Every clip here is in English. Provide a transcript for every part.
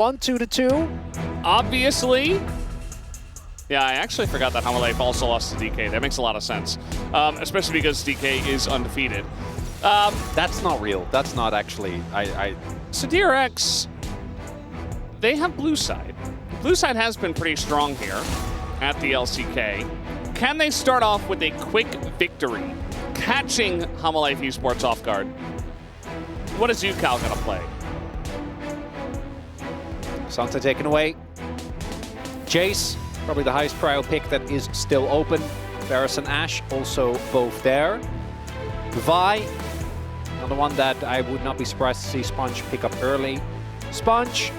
1-2-2. Obviously. Yeah, I actually forgot that HLE also lost to DK. That makes a lot of sense, especially because DK is undefeated. That's not real. That's not actually. So DRX, they have blue side. Blue side has been pretty strong here at the LCK. Can they start off with a quick victory, catching HLE Esports off guard? What is UCal gonna play? Santa taken away. Jace, probably the highest prio pick that is still open. Varus and Ashe also both there. Vi, another one that I would not be surprised to see Sponge pick up early. Sponge,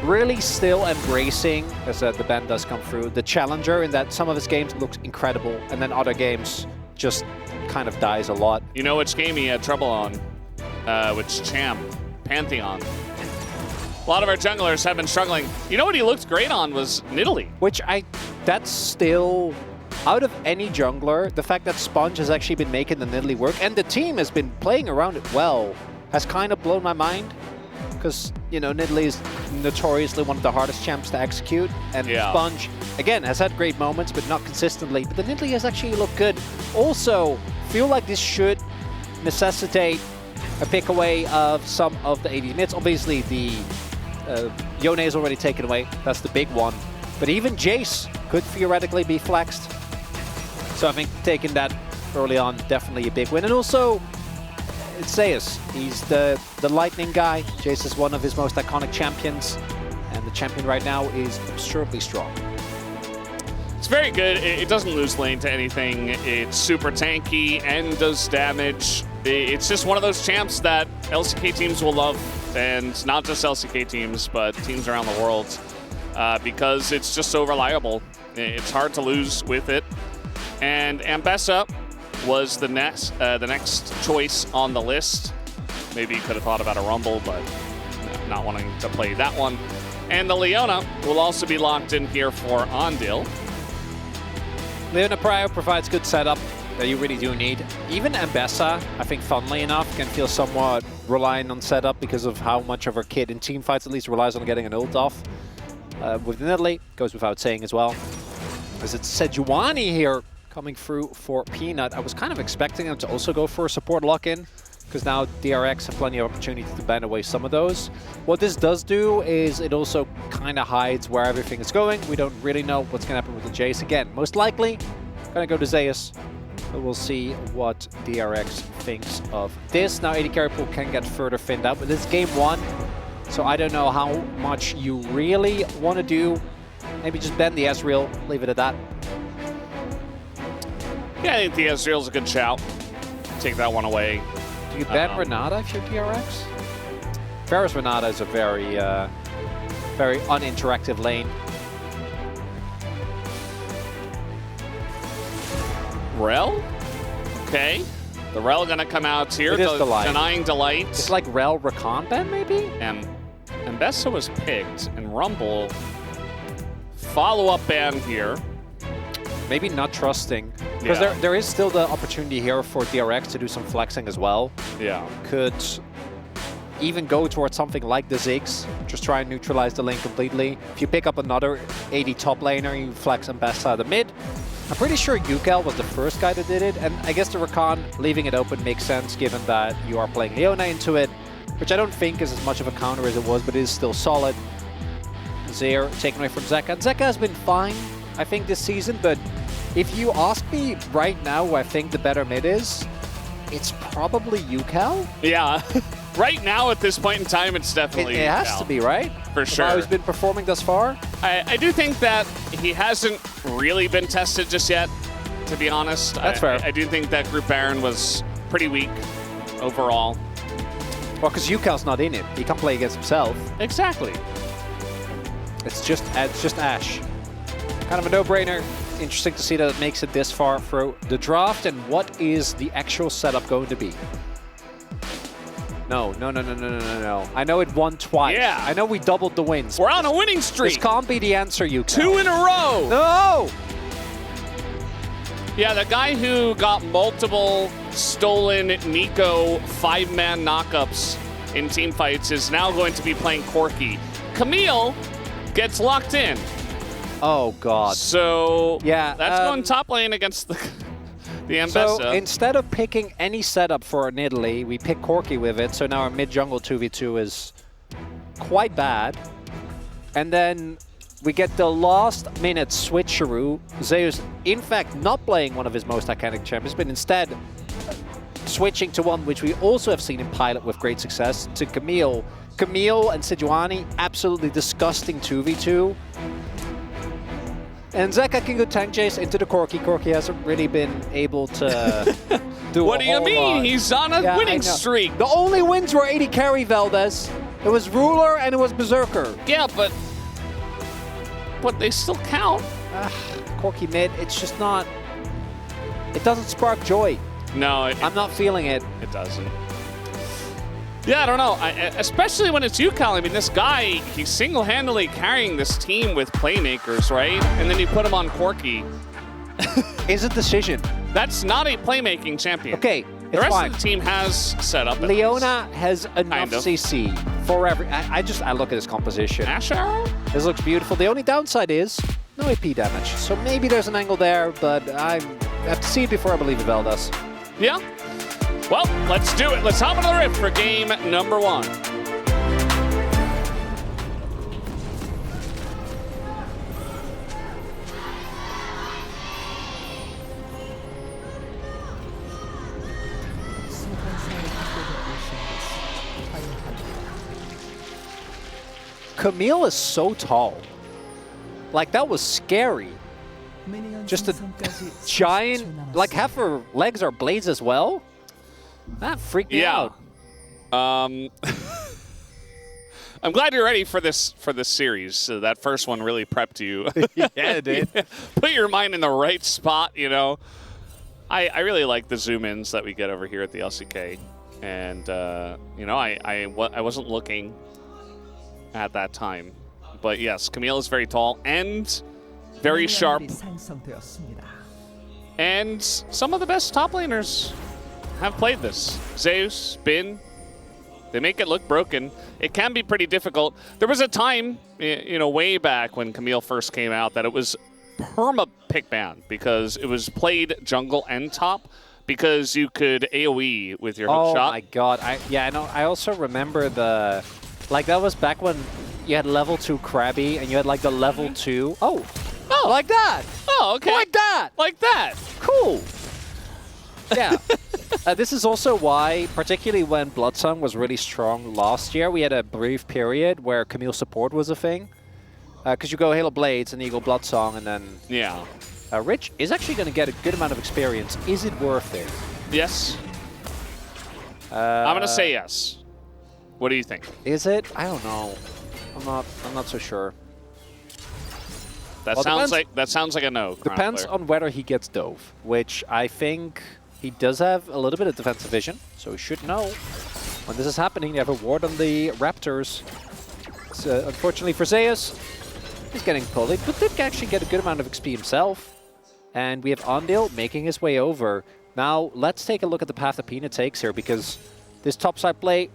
really still embracing, as the ban does come through, the challenger in that some of his games looks incredible, and then other games just kind of dies a lot. You know which game he had trouble on? Which champ? Pantheon. A lot of our junglers have been struggling. You know what he looked great on was Nidalee. Which that's still, out of any jungler, the fact that Sponge has actually been making the Nidalee work, and the team has been playing around it well, has kind of blown my mind. Because, you know, Nidalee is notoriously one of the hardest champs to execute. And Sponge, again, has had great moments, but not consistently. But the Nidalee has actually looked good. Also, feel like this should necessitate a pick away of some of the AD mids. Obviously, the Yone is already taken away. That's the big one. But even Jace could theoretically be flexed. So I think taking that early on, definitely a big win. And also, it's Zeus. He's the lightning guy. Jace is one of his most iconic champions. And the champion right now is absurdly strong. It's very good. It doesn't lose lane to anything. It's super tanky and does damage. It's just one of those champs that LCK teams will love. And not just LCK teams, but teams around the world. Because it's just so reliable. It's hard to lose with it. And Ambessa was the next choice on the list. Maybe you could have thought about a Rumble, but not wanting to play that one. And the Leona will also be locked in here for Ondil. Leona Prio provides good setup that you really do need. Even Ambessa, I think funnily enough, can feel somewhat reliant on setup because of how much of her kit in team fights at least relies on getting an ult off. With Nidalee, goes without saying as well. As it's Sejuani here coming through for Peanut. I was kind of expecting him to also go for a support lock-in, because now DRX have plenty of opportunity to ban away some of those. What this does do is it also kind of hides where everything is going. We don't really know what's going to happen with the Jace. Again, most likely going to go to Zeus. But we'll see what DRX thinks of this. Now AD carry pool can get further thinned out, but this is game one. So I don't know how much you really want to do. Maybe just ban the Ezreal, leave it at that. Yeah, I think the Ezreal's a good shout. Take that one away. Do you ban Renata if you're DRX? Varus Renata is a very, very uninteractive lane. Rel? Okay. The Rel gonna come out here. It is Delight. Denying Delight. It's like Rel Rakan ban, maybe? And Ambessa was picked, and Rumble follow-up ban here. Maybe not trusting. Because there is still the opportunity here for DRX to do some flexing as well. Yeah. Could even go towards something like the Ziggs. Just try and neutralize the lane completely. If you pick up another AD top laner, you flex Ambessa the mid. I'm pretty sure UCal was the first guy that did it. And I guess the Rakan leaving it open makes sense given that you are playing Leona into it. Which I don't think is as much of a counter as it was, but it is still solid. Zaire taken away from Zeka. And Zeka has been fine, I think, this season, but if you ask me right now who I think the better mid is, it's probably UCal. Yeah. Right now, at this point in time, it's definitely It has to be, right? For sure. How he's been performing thus far? I do think that he hasn't really been tested just yet, to be honest. That's fair. I do think that Group Baron was pretty weak overall. Well, because UCal's not in it. He can't play against himself. Exactly. It's just Ashe. Kind of a no-brainer. Interesting to see that it makes it this far through the draft. And what is the actual setup going to be? No. I know it won twice. Yeah. I know we doubled the wins. We're on a winning streak. This can't be the answer, UCal. 2 in a row. No! Yeah, the guy who got multiple stolen Nico 5-man knockups in team fights is now going to be playing Corki. Camille gets locked in. Oh, God. So yeah, that's going top lane against the Ambessa. So instead of picking any setup for Nidalee, we pick Corki with it. So now our mid-jungle 2v2 is quite bad. And then we get the last-minute switcheroo. Zeus, in fact, not playing one of his most iconic champions, but instead switching to one which we also have seen in Pilot with great success, to Camille. Camille and Sejuani, absolutely disgusting 2v2. And Zeka can go tank chase into the Corki. Corki hasn't really been able to do What do you mean? He's on a winning streak. The only wins were 80 carry Valdez. It was Ruler and it was Berserker. Yeah, but they still count. Corki mid, it's just not... It doesn't spark joy. No. I'm not feeling it. It doesn't. Yeah, I don't know. Especially when it's you, Cal. I mean, this guy, he's single-handedly carrying this team with playmakers, right? And then you put him on Corki. Is a decision. That's not a playmaking champion. Okay, the rest of the team has set up. Leona has enough CC for every... I look at his composition. Ash Arrow? This looks beautiful. The only downside is no AP damage. So maybe there's an angle there, but I have to see it before I believe it does. Yeah. Well, let's do it. Let's hop into the rift for game number 1. Camille is so tall. Like, that was scary. Just a giant, like half her legs are blades as well. That freaked me out. I'm glad you're ready for this series. So that first one really prepped you. Yeah, it did. Put your mind in the right spot, you know. I really like the zoom-ins that we get over here at the LCK. And, you know, I wasn't looking at that time. But yes, Camille is very tall and very sharp. And some of the best top laners have played this. Zeus, Bin, they make it look broken. It can be pretty difficult. There was a time, you know, way back when Camille first came out that it was perma pick ban because it was played jungle and top because you could AoE with your hook shot. Oh my god. I know. I also remember that was back when you had level 2 Krabby and you had like the level 2. Oh, like that. Oh, okay. Like that. Like that. Cool. Yeah. This is also why, particularly when Bloodsong was really strong last year, we had a brief period where Camille support was a thing. Because you go Halo Blades and then you go Bloodsong and then... Yeah. Rich is actually going to get a good amount of experience. Is it worth it? Yes. I'm going to say yes. What do you think? Is it? I don't know. I'm not so sure. That sounds like a no. Depends on whether he gets Dove, which I think he does have a little bit of defensive vision, so he should know when this is happening. They have a ward on the Raptors. So, unfortunately for Zeus, he's getting bullied, but did actually get a good amount of XP himself. And we have Andil making his way over. Now, let's take a look at the path that Peanut takes here, because this topside play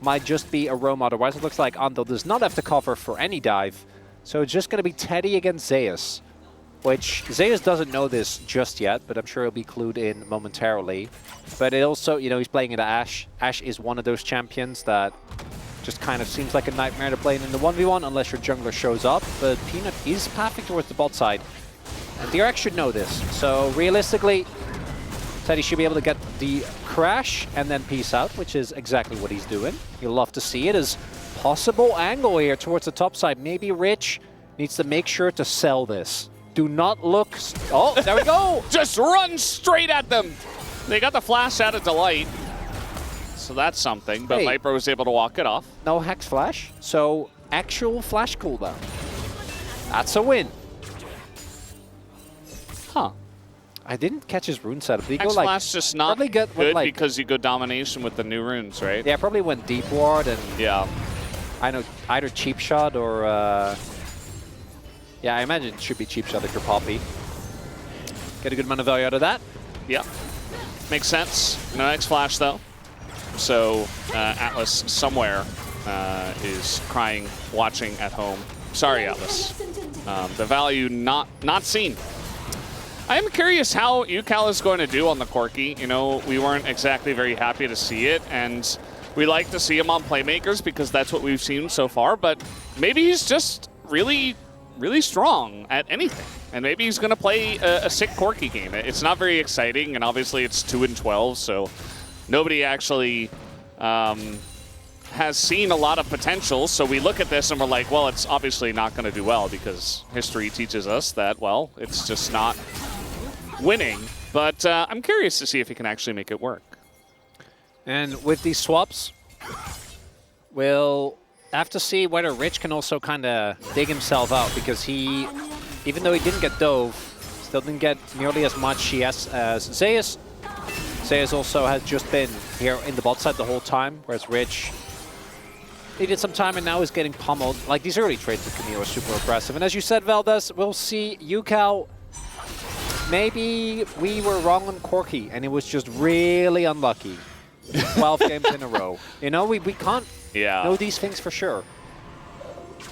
might just be a roam. Otherwise, it looks like Andil does not have to cover for any dive. So it's just going to be Teddy against Zeus, which Zeus doesn't know this just yet, but I'm sure he'll be clued in momentarily. But it also, you know, he's playing into Ashe. Ashe is one of those champions that just kind of seems like a nightmare to play in the 1v1 unless your jungler shows up. But Peanut is pathing towards the bot side. And DRX should know this. So realistically, Teddy should be able to get the crash and then peace out, which is exactly what he's doing. You'll love to see it as possible angle here towards the top side. Maybe Rich needs to make sure to sell this. Do not look... Oh, there we go! Just run straight at them! They got the flash out of Delight. So that's something, but Viper was able to walk it off. No Hex Flash, so actual flash cooldown. That's a win. Huh. I didn't catch his rune setup. Hex Flash just not good because you go Domination with the new runes, right? Yeah, probably went Deep Ward and... Yeah. I know either Cheap Shot or... Yeah, I imagine it should be Cheap Shot if you're Poppy. Get a good amount of value out of that. Yeah. Makes sense. No X Flash, though. So Atlas somewhere is crying, watching at home. Sorry, Atlas. The value not seen. I am curious how UCal is going to do on the Corki. You know, we weren't exactly very happy to see it, and we like to see him on Playmakers because that's what we've seen so far, but maybe he's just really, really strong at anything. And maybe he's going to play a sick Corki game. It's not very exciting, and obviously it's 2-12, so nobody actually has seen a lot of potential. So we look at this and we're like, well, it's obviously not going to do well because history teaches us that, well, it's just not winning. But I'm curious to see if he can actually make it work. And with these swaps, we'll have to see whether Rich can also kind of dig himself out, because he, even though he didn't get dove, still didn't get nearly as much CS as Zeus. Zeus also has just been here in the bot side the whole time, whereas Rich needed some time and now is getting pummeled. Like, these early trades with Camille are super aggressive. And as you said, Valdez, we'll see UCal. Maybe we were wrong on Corki and it was just really unlucky. 12 games in a row. You know, we can't know these things for sure.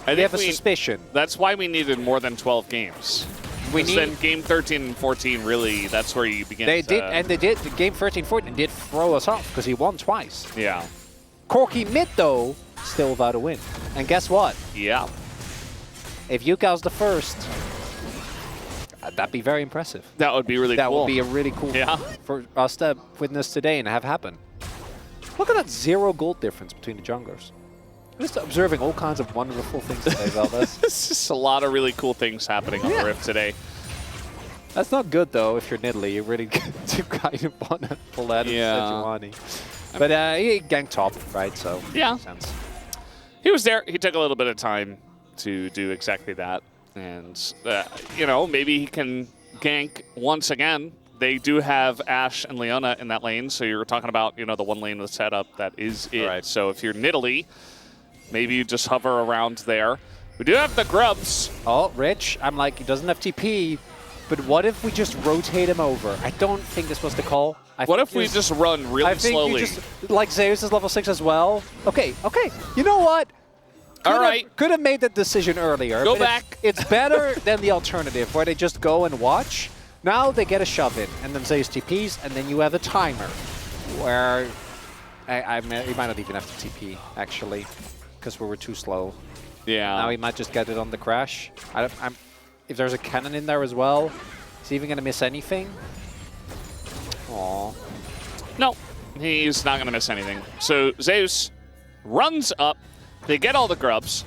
We have a suspicion. That's why we needed more than 12 games. Then game 13 and 14, really, that's where you begin. They did. Game 13-14 did throw us off because he won twice. Yeah. Corki mid, though, still without a win. And guess what? Yeah. If UCal's the first, that'd be very impressive. That would be really cool. That would be a really cool for us to witness today and have happen. Look at that 0 gold difference between the junglers. Just observing all kinds of wonderful things today, Valdez. It's just a lot of really cool things happening on the Rift today. That's not good, though, if you're Nidalee. You really do kind of want to pull that in Sejuani. But he ganked top, right? So, makes sense. He was there. He took a little bit of time to do exactly that. And, you know, maybe he can gank once again. They do have Ashe and Leona in that lane, so you're talking about, you know, the one lane of the setup that is it. Right. So if you're Nidalee, maybe you just hover around there. We do have the grubs. Oh, Rich, I'm like, he doesn't have TP, but what if we just rotate him over? I don't think this was the call. What if we just run really slowly? You just, like Zeus is level 6 as well. Okay. You know what? Could have made that decision earlier. Go back. It's better than the alternative where they just go and watch. Now they get a shove in, and then Zeus TPs, and then you have a timer where he might not even have to TP, actually, because we were too slow. Yeah. Now he might just get it on the crash. If there's a cannon in there as well, is he even going to miss anything? Aww. No, he's not going to miss anything. So Zeus runs up, they get all the grubs,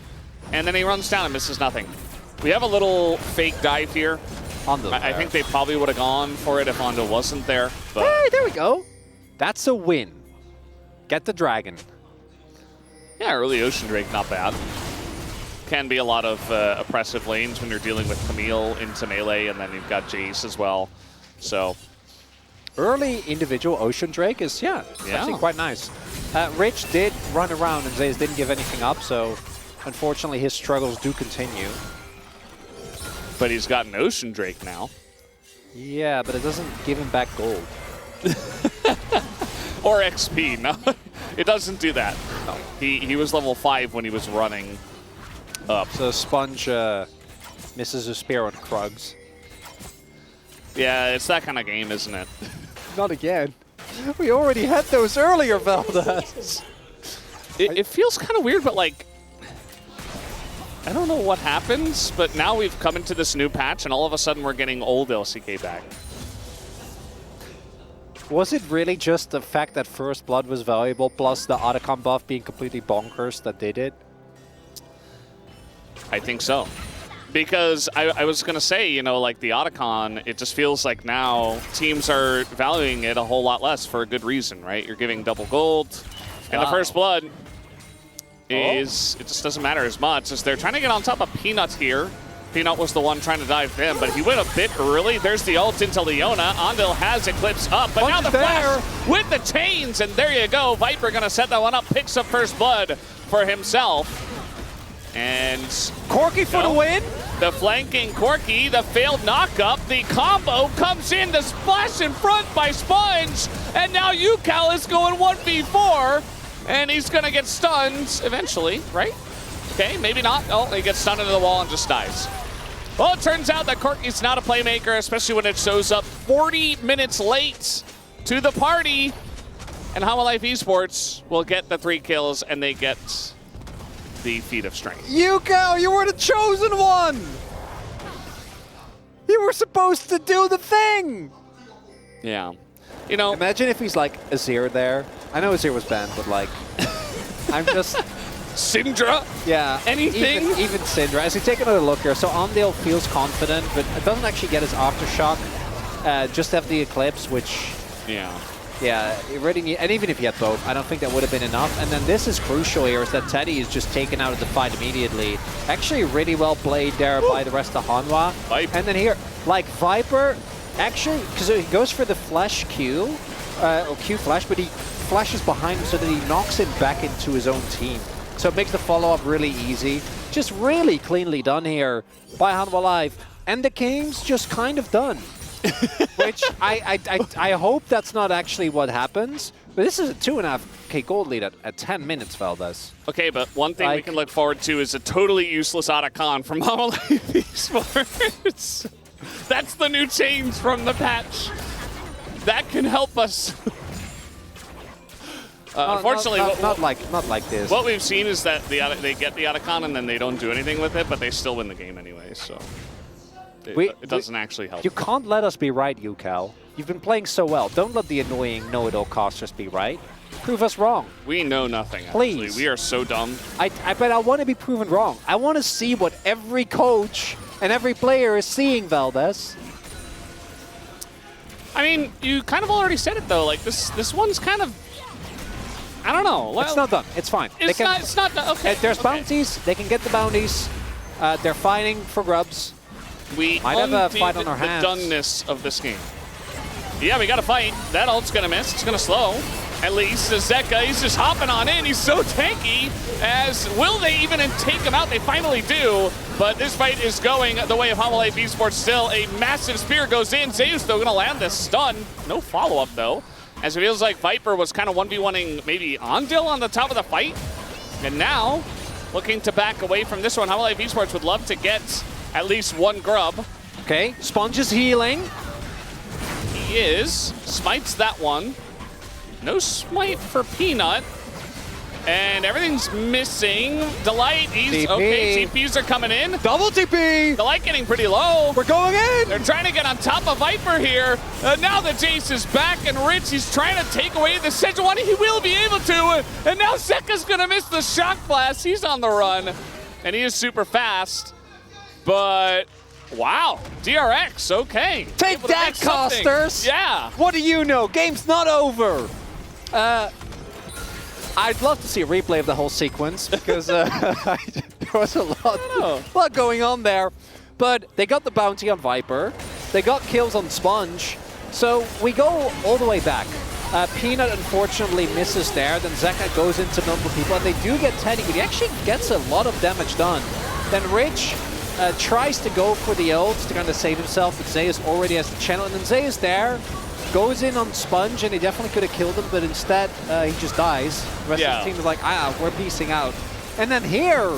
and then he runs down and misses nothing. We have a little fake dive here. I think they probably would have gone for it if Hondo wasn't there. But hey, there we go. That's a win. Get the dragon. Yeah, early Ocean Drake, not bad. Can be a lot of oppressive lanes when you're dealing with Camille into melee, and then you've got Jace as well. So early individual Ocean Drake is, actually quite nice. Rich did run around, and Zays didn't give anything up, so unfortunately his struggles do continue. But he's got an Ocean Drake now. Yeah, but it doesn't give him back gold. Or XP, no. It doesn't do that. No. He was level 5 when he was running up. So Sponge misses a spear on Krugs. Yeah, it's that kind of game, isn't it? Not again. We already had those earlier, Valdez. It feels kind of weird, but like, I don't know what happens, but now we've come into this new patch, and all of a sudden we're getting old LCK back. Was it really just the fact that First Blood was valuable, plus the Otacon buff being completely bonkers that they did? I think so. Because I was going to say, you know, like the Otacon, it just feels like now teams are valuing it a whole lot less for a good reason, right? You're giving double gold, and the First Blood it just doesn't matter as much as they're trying to get on top of Peanut here. Peanut was the one trying to dive them, but he went a bit early. There's the ult into Leona. Andil has Eclipse up, but now the flash with the chains, and there you go. Viper gonna set that one up, picks up First Blood for himself. And Corki for the win. The flanking Corki, the failed knockup, the combo comes in, the splash in front by Sponge, and now UCal is going 1v4. And he's going to get stunned eventually, right? Okay, maybe not. Oh, he gets stunned into the wall and just dies. Well, it turns out that Corky's not a playmaker, especially when it shows up 40 minutes late to the party. And Homolife Esports will get the 3 kills, and they get the feat of strength. Yuko, you were the chosen one! You were supposed to do the thing! Yeah. You know, imagine if he's like Azir there. I know Azir was banned, but like, I'm just... Syndra? Yeah. Anything? Even Syndra. As we take another look here, so Ondale feels confident, but it doesn't actually get his Aftershock. Just have the Eclipse, which... Yeah, you really need... And even if you had both, I don't think that would have been enough. And then this is crucial here, is that Teddy is just taken out of the fight immediately. Actually really well played there by the rest of Hanwha. And then here, like Viper, actually, because he goes for the flash Q, or Q flash, but he flashes behind him so that he knocks him back into his own team. So it makes the follow-up really easy. Just really cleanly done here by Hanwha Live. And the game's just kind of done. Which I hope that's not actually what happens. But this is a 2.5k gold lead at 10 minutes, Valdez. Okay, but one thing we can look forward to is a totally useless Otacon from Homolife Esports. That's the new change from the patch. That can help us. Unfortunately, not like this. What we've seen is that they get the Otacon and then they don't do anything with it, but they still win the game anyway, so it doesn't actually help. You can't let us be right, Yukel. You've been playing so well. Don't let the annoying know-it-all casters be right. Prove us wrong. We know nothing, actually. Please. We are so dumb. But I want to be proven wrong. I want to see what every coach and every player is seeing, Valdez. I mean, you kind of already said it, though. Like, this one's kind of... I don't know. Well, it's not done. It's fine. It's not done. Okay. There's bounties. They can get the bounties. They're fighting for grubs. We might have a fight on our hands. The doneness of this game. Yeah, we got to fight. That ult's going to miss. It's going to slow. At least Zeka, he's just hopping on in. He's so tanky. Will they even take him out? They finally do. But this fight is going the way of Homolife Esports still. A massive spear goes in. Zeus, though, going to land this stun. No follow-up, though. As it feels like Viper was kind of 1v1ing maybe Ondil on the top of the fight. And now, looking to back away from this one, Homolife Esports would love to get at least one grub. Okay, Sponge is healing. He is. Smites that one. No smite for Peanut. And everything's missing. Delight, he's TP. okay. TPs are coming in. Double TP. Delight getting pretty low. We're going in. They're trying to get on top of Viper here. Now the Jace is back, and Rich, he's trying to take away the Sejuani. He will be able to. And now Zeka's going to miss the shock blast. He's on the run, and he is super fast. But, wow, DRX, okay. Take that, casters. Yeah. What do you know? Game's not over. I'd love to see a replay of the whole sequence because there was a lot going on there. But they got the bounty on Viper. They got kills on Sponge. So we go all the way back. Peanut unfortunately misses there. Then Zeka goes into multiple people. And they do get Teddy, but he actually gets a lot of damage done. Then Rich tries to go for the ult to kind of save himself, but Zeus already has the channel. And then Zeus there goes in on Sponge, and he definitely could have killed him, but instead he just dies. The rest of the team is like, we're piecing out. And then here,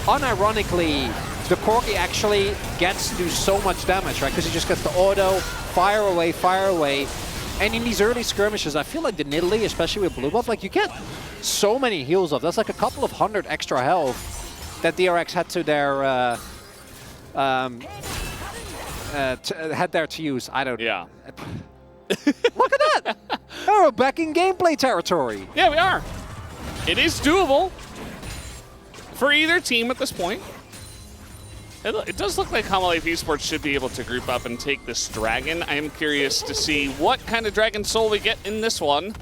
unironically, the Corki actually gets to do so much damage, right? Because he just gets the auto, fire away, fire away. And in these early skirmishes, I feel like the Nidalee, especially with blue buff, like you get so many heals off. That's like a couple of 100 extra health that DRX had to their to use. I don't. Yeah. Look at that! We're back in gameplay territory. Yeah, we are. It is doable for either team at this point. It does look like Homolife Esports should be able to group up and take this dragon. I am curious to see what kind of dragon soul we get in this one,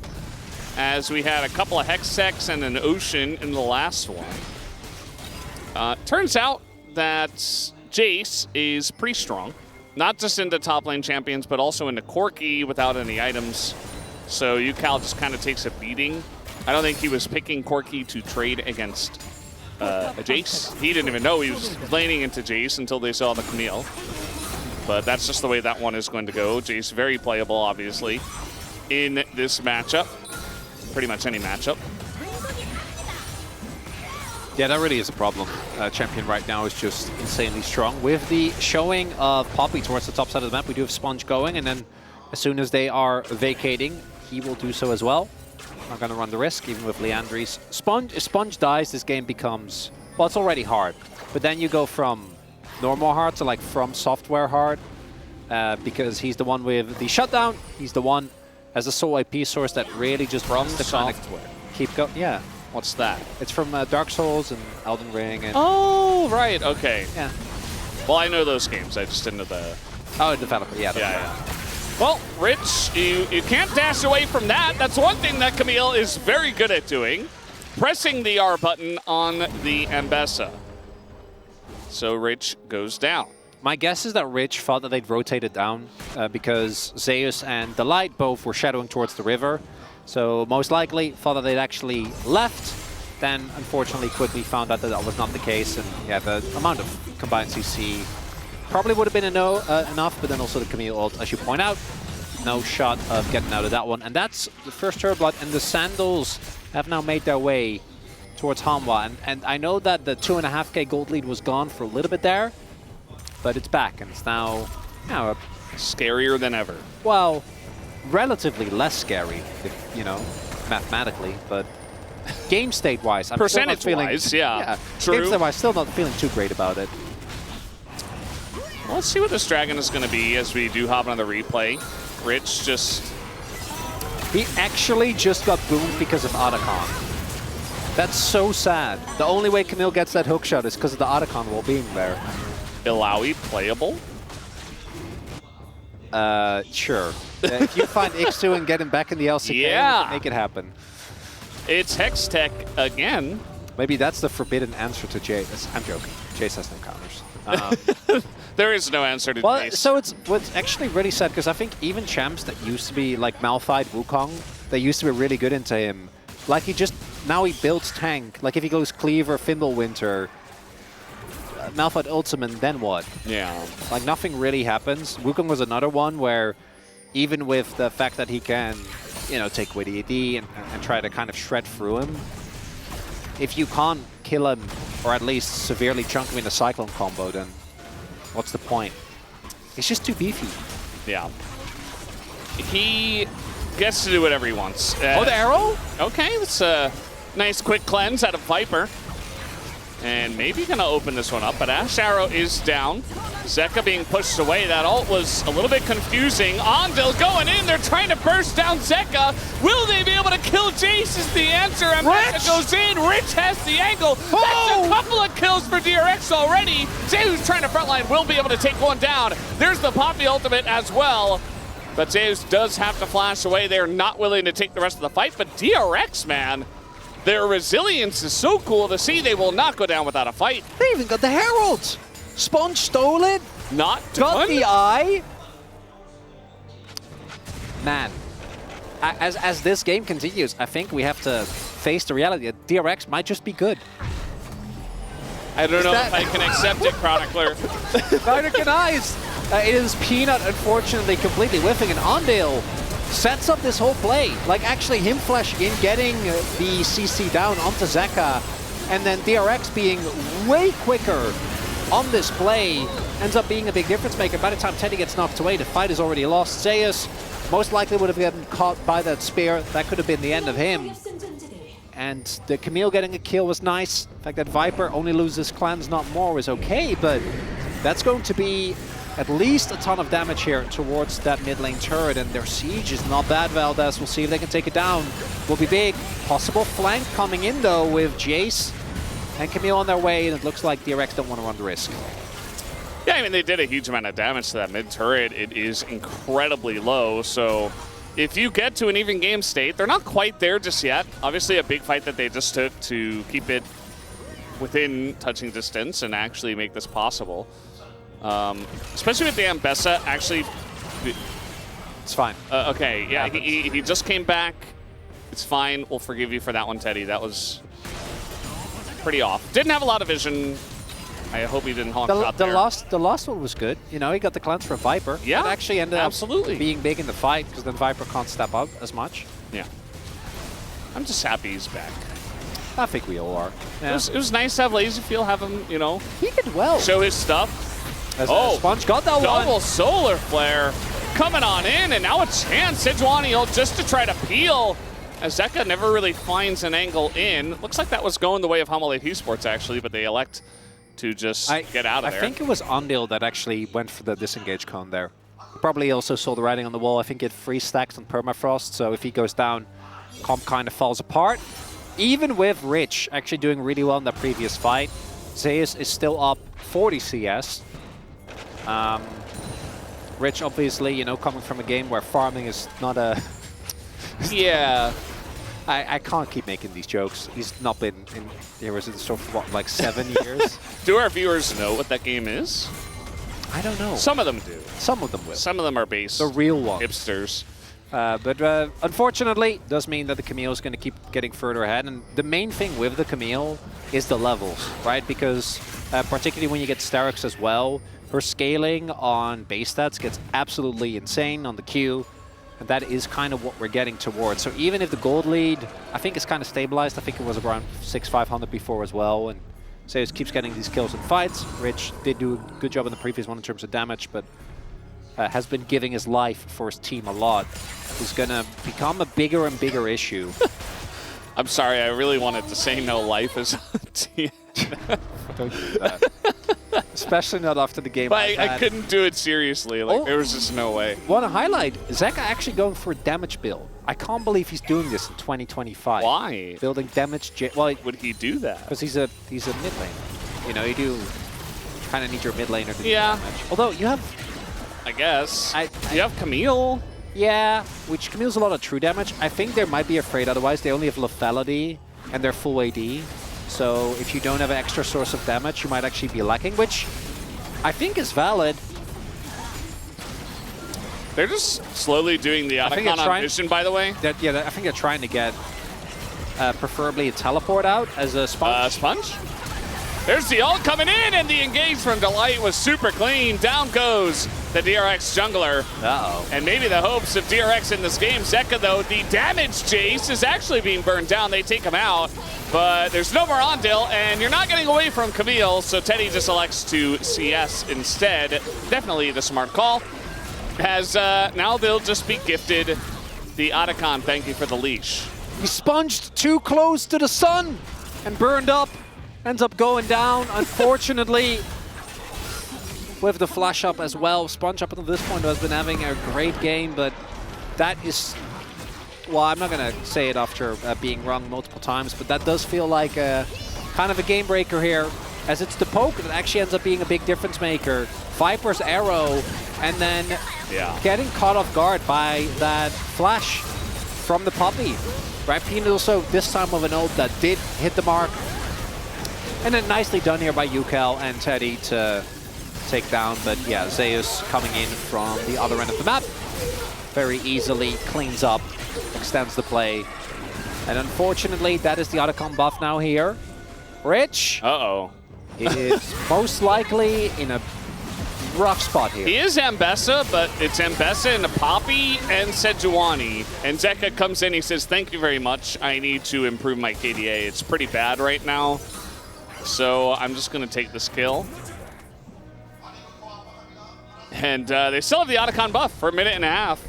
as we had a couple of Hextechs and an Ocean in the last one. Turns out that Jace is pretty strong. Not just into top lane champions, but also into Corki without any items. So Yucal just kind of takes a beating. I don't think he was picking Corki to trade against a Jace. He didn't even know he was laning into Jace until they saw the Camille. But that's just the way that one is going to go. Jace very playable, obviously, in this matchup. Pretty much any matchup. Yeah, that really is a problem. Champion right now is just insanely strong. With the showing of Poppy towards the top side of the map, we do have Sponge going, and then as soon as they are vacating, he will do so as well. Not going to run the risk, even with Leandries. If Sponge dies, this game becomes... Well, it's already hard, but then you go from normal hard to like from software hard, because he's the one with the shutdown. He's the one as a sole IP source that really just runs the software. Keep going. Yeah. What's that? It's from Dark Souls and Elden Ring. And oh, right. Okay. Yeah. Well, I know those games. I just didn't know the... Oh, developer. Yeah. Yeah. Well, Rich, you can't dash away from that. That's one thing that Camille is very good at doing. Pressing the R button on the Ambessa. So Rich goes down. My guess is that Rich thought that they'd rotate it down because Zeus and Delight both were shadowing towards the river. So most likely thought that they'd actually left, then unfortunately quickly found out that that was not the case. And yeah, the amount of combined CC probably would have been enough, but then also the Camille ult, as you point out, no shot of getting out of that one. And that's the first Turblood, and the Sandals have now made their way towards Hanwha. And I know that the 2.5k gold lead was gone for a little bit there, but it's back, and it's now scarier than ever. Well, relatively less scary, if, you know, mathematically, but game state-wise, I'm percentage-wise, yeah, true. Game state-wise, still not feeling too great about it. Well, let's see what this Dragon is going to be as we do hop on the replay. Rich just... He actually just got boomed because of Otacon. That's so sad. The only way Camille gets that hookshot is because of the Otacon wall being there. Illaoi playable? Sure. If you find Ixu and get him back in the LCK, make it happen. It's Hex Tech again. Maybe that's the forbidden answer to Jace. I'm joking. Jace has no counters. There is no answer to Jace. So it's what's actually really sad, because I think even champs that used to be like Malphite, Wukong, they used to be really good into him. Like now he builds tank. Like if he goes Cleaver, Fimbulwinter, Malphite Ultimate, then what? Yeah. Like nothing really happens. Wukong was another one where even with the fact that he can, you know, take Witty AD and try to kind of shred through him, if you can't kill him or at least severely chunk him in a Cyclone combo, then what's the point? He's just too beefy. Yeah. He gets to do whatever he wants. Oh, the arrow? Okay, that's a nice quick cleanse out of Viper. And maybe gonna open this one up, but Ash Arrow is down. Zeka being pushed away. That ult was a little bit confusing. Ondil going in. They're trying to burst down Zeka. Will they be able to kill Jace is the answer. And Zeka goes in. Rich has the angle. That's a couple of kills for DRX already. Zeus trying to frontline. Will be able to take one down. There's the Poppy ultimate as well. But Zeus does have to flash away. They're not willing to take the rest of the fight. But DRX, man, their resilience is so cool to see. They will not go down without a fight. They even got the Herald. Sponge stole it. Not got the eye. Man, as this game continues, I think we have to face the reality that DRX might just be good. I don't know if I can accept it, Chronicler. Neither can I. It is Peanut, unfortunately, completely whiffing, and Ondale sets up this whole play. Like, actually, him flashing in, getting the CC down onto Zeka, and then DRX being way quicker on this play ends up being a big difference maker. By the time Teddy gets knocked away, the fight is already lost. Zeus most likely would have gotten caught by that spear. That could have been the end of him. And the Camille getting a kill was nice. The fact that Viper only loses clans, not more, is okay, but that's going to be at least a ton of damage here towards that mid lane turret, and their siege is not bad, Valdez. We'll see if they can take it down. Will be big. Possible flank coming in, though, with Jace and Camille on their way, and it looks like DRX don't want to run the risk. Yeah, I mean, they did a huge amount of damage to that mid turret. It is incredibly low, so if you get to an even game state, they're not quite there just yet. Obviously, a big fight that they just took to keep it within touching distance and actually make this possible. Especially with the Ambessa, actually... It's fine. Okay, yeah, he just came back. It's fine. We'll forgive you for that one, Teddy. That was pretty off. Didn't have a lot of vision. I hope he didn't honk out there. The last one was good. You know, he got the cleanse for Viper. Yeah, it actually ended up being big in the fight, because then Viper can't step up as much. Yeah. I'm just happy he's back. I think we all are. Yeah. It was nice to have LazyFeel have him, you know, He did well. show his stuff. As Oh, Sponge got that one. Double solar flare coming on in, and now a chance. Sejuani just to try to peel. As Zeka never really finds an angle in. Looks like that was going the way of Hamalate Esports, actually, but they elect to just get out of there. I think it was Ondil that actually went for the disengage cone there. Probably also saw the writing on the wall. I think it free stacks on permafrost, so if he goes down, comp kind of falls apart. Even with Rich actually doing really well in that previous fight, Zeus is still up 40 CS. Rich, obviously, you know, coming from a game where farming is not a... Yeah. I can't keep making these jokes. He's not been in Heroes of the Storm for, what, like 7 years? Do our viewers know what that game is? I don't know. Some of them do. Some of them will. Some of them are base. The real ones. Hipsters. But unfortunately, does mean that the Camille is going to keep getting further ahead. And the main thing with the Camille is the levels, right? Because particularly when you get DRX as well, her scaling on base stats gets absolutely insane on the Q. And that is kind of what we're getting towards. So even if the gold lead, I think, is kind of stabilized. I think it was around 6,500 before as well. And Zeus keeps getting these kills in fights. Rich did do a good job in the previous one in terms of damage, but has been giving his life for his team a lot. Is going to become a bigger and bigger issue. I'm sorry, I really wanted to say no life is a team. Don't do that. Especially not after the game. But I couldn't do it seriously. Like, there was just no way. Want to highlight, Zeka actually going for a damage build. I can't believe he's doing this in 2025. Why? Building damage. Well, would he do that? Because he's a mid lane. You know, you do kind of need your mid laner to do Yeah. damage. Although you have, I guess. You have Camille. Yeah, which Camille's a lot of true damage. I think they might be afraid otherwise. They only have lethality and they're full AD. So if you don't have an extra source of damage, you might actually be lacking, which I think is valid. They're just slowly doing the Otacon on Vision, by the way. I think they're trying to get preferably a teleport out as a Sponge. Sponge? There's the ult coming in, and the engage from Delight was super clean. Down goes the DRX jungler. Uh-oh. And maybe the hopes of DRX in this game. Zeka, though, the damage Jace is actually being burned down. They take him out, but there's no more Ondil, and you're not getting away from Camille, so Teddy just elects to CS instead. Definitely the smart call. As now they'll just be gifted the Otacon. Thank you for the leash. He sponged too close to the sun and burned up. Ends up going down, unfortunately, with the flash up as well. Sponge up until this point has been having a great game, but that is, well, I'm not going to say it after being wrong multiple times, but that does feel like a kind of a game breaker here, as it's the poke that actually ends up being a big difference maker. Viper's arrow, and then getting caught off guard by that flash from the puppy. Right, Peanut also this time with an ult that did hit the mark. And then nicely done here by Yukel and Teddy to take down. But yeah, Zeus coming in from the other end of the map. Very easily cleans up, extends the play. And unfortunately, that is the Otacon buff now here. Rich is most likely in a rough spot here. He is Ambessa, but it's Ambessa and a Poppy and Sejuani. And Zeka comes in, he says, thank you very much. I need to improve my KDA. It's pretty bad right now. So I'm just going to take this kill. And they still have the Otacon buff for a minute and a half.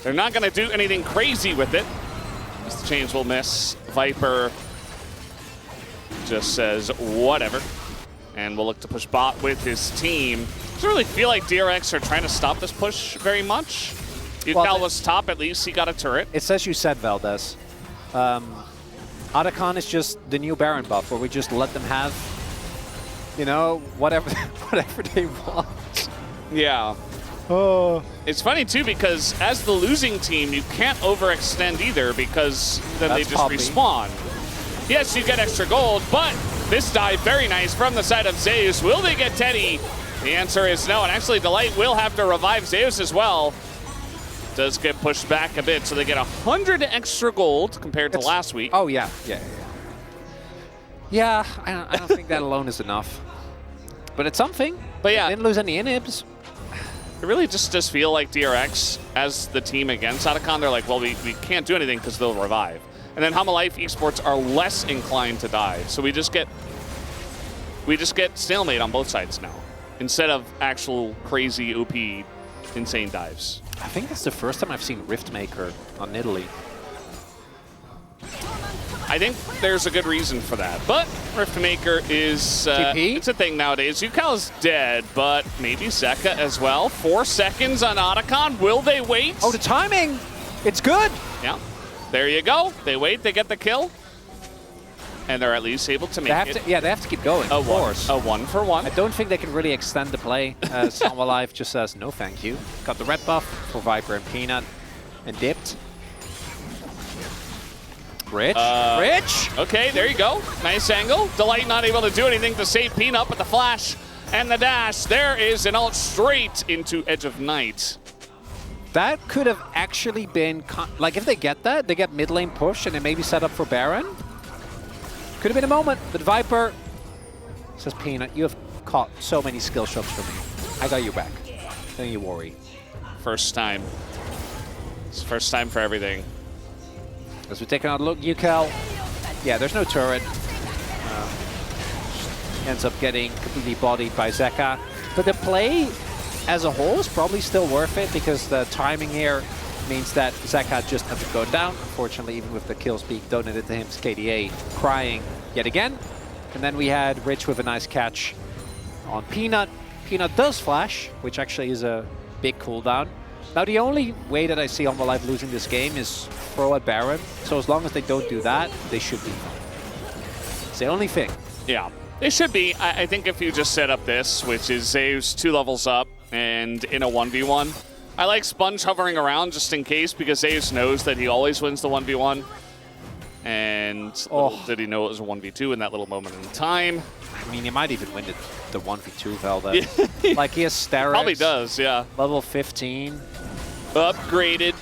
They're not going to do anything crazy with it. As the chains will miss. Viper just says whatever. And we'll look to push bot with his team. Doesn't really feel like DRX are trying to stop this push very much. Yukel was top, at least he got a turret. It's as you said, Valdez. Otacon is just the new Baron buff, where we just let them have, you know, whatever they want. Yeah. Oh. It's funny, too, because as the losing team, you can't overextend either, because then they just respawn. Yes, you get extra gold, but this dive, very nice from the side of Zeus. Will they get Teddy? The answer is no, and actually Delight will have to revive Zeus as well. Does get pushed back a bit, so they get 100 extra gold compared to last week. Oh, yeah. Yeah, I don't think that alone is enough. But it's something. But yeah. Didn't lose any inhibs. It really just does feel like DRX, as the team against Otacon, they're like, well, we can't do anything because they'll revive. And then Hama Life esports are less inclined to die. So we just get stalemate on both sides now, instead of actual crazy OP insane dives. I think it's the first time I've seen Riftmaker on Italy. I think there's a good reason for that. But Riftmaker is TP? It's a thing nowadays. Yukal's dead, but maybe Zeka as well. 4 seconds on Otacon. Will they wait? Oh, the timing! It's good! Yeah. There you go. They wait, they get the kill. And they're at least able to make it. Yeah, they have to keep going, of course. A 1-for-1. I don't think they can really extend the play. Hama Life just says, no thank you. Got the red buff for Viper and Peanut. And dipped. Rich. Rich! Okay, there you go. Nice angle. Delight not able to do anything to save Peanut, but the flash and the dash. There is an ult straight into Edge of Night. That could have actually been... Like, if they get that, they get mid lane push and they maybe set up for Baron. Could have been a moment, but Viper says, Peanut, you have caught so many skill shots for me. I got your back. Don't you worry. First time. It's first time for everything. As we take another look, Yukal. Yeah, there's no turret. Ends up getting completely bodied by Zeka. But the play as a whole is probably still worth it because the timing here means that Zeka just ends up going down. Unfortunately, even with the kill speak donated to him, KDA crying yet again. And then we had Rich with a nice catch on Peanut. Peanut does flash, which actually is a big cooldown. Now, the only way that I see Hama Life losing this game is throw at Baron. So as long as they don't do that, they should be fine. It's the only thing. Yeah, they should be. I think if you just set up this, which is Zeus 2 levels up and in a 1v1, I like Sponge hovering around just in case because Zeus knows that he always wins the 1v1. And little did he know it was a 1v2 in that little moment in time. I mean, he might even win the 1v2 Velda. Like, he has Sterex. Probably does, yeah. Level 15. Upgraded,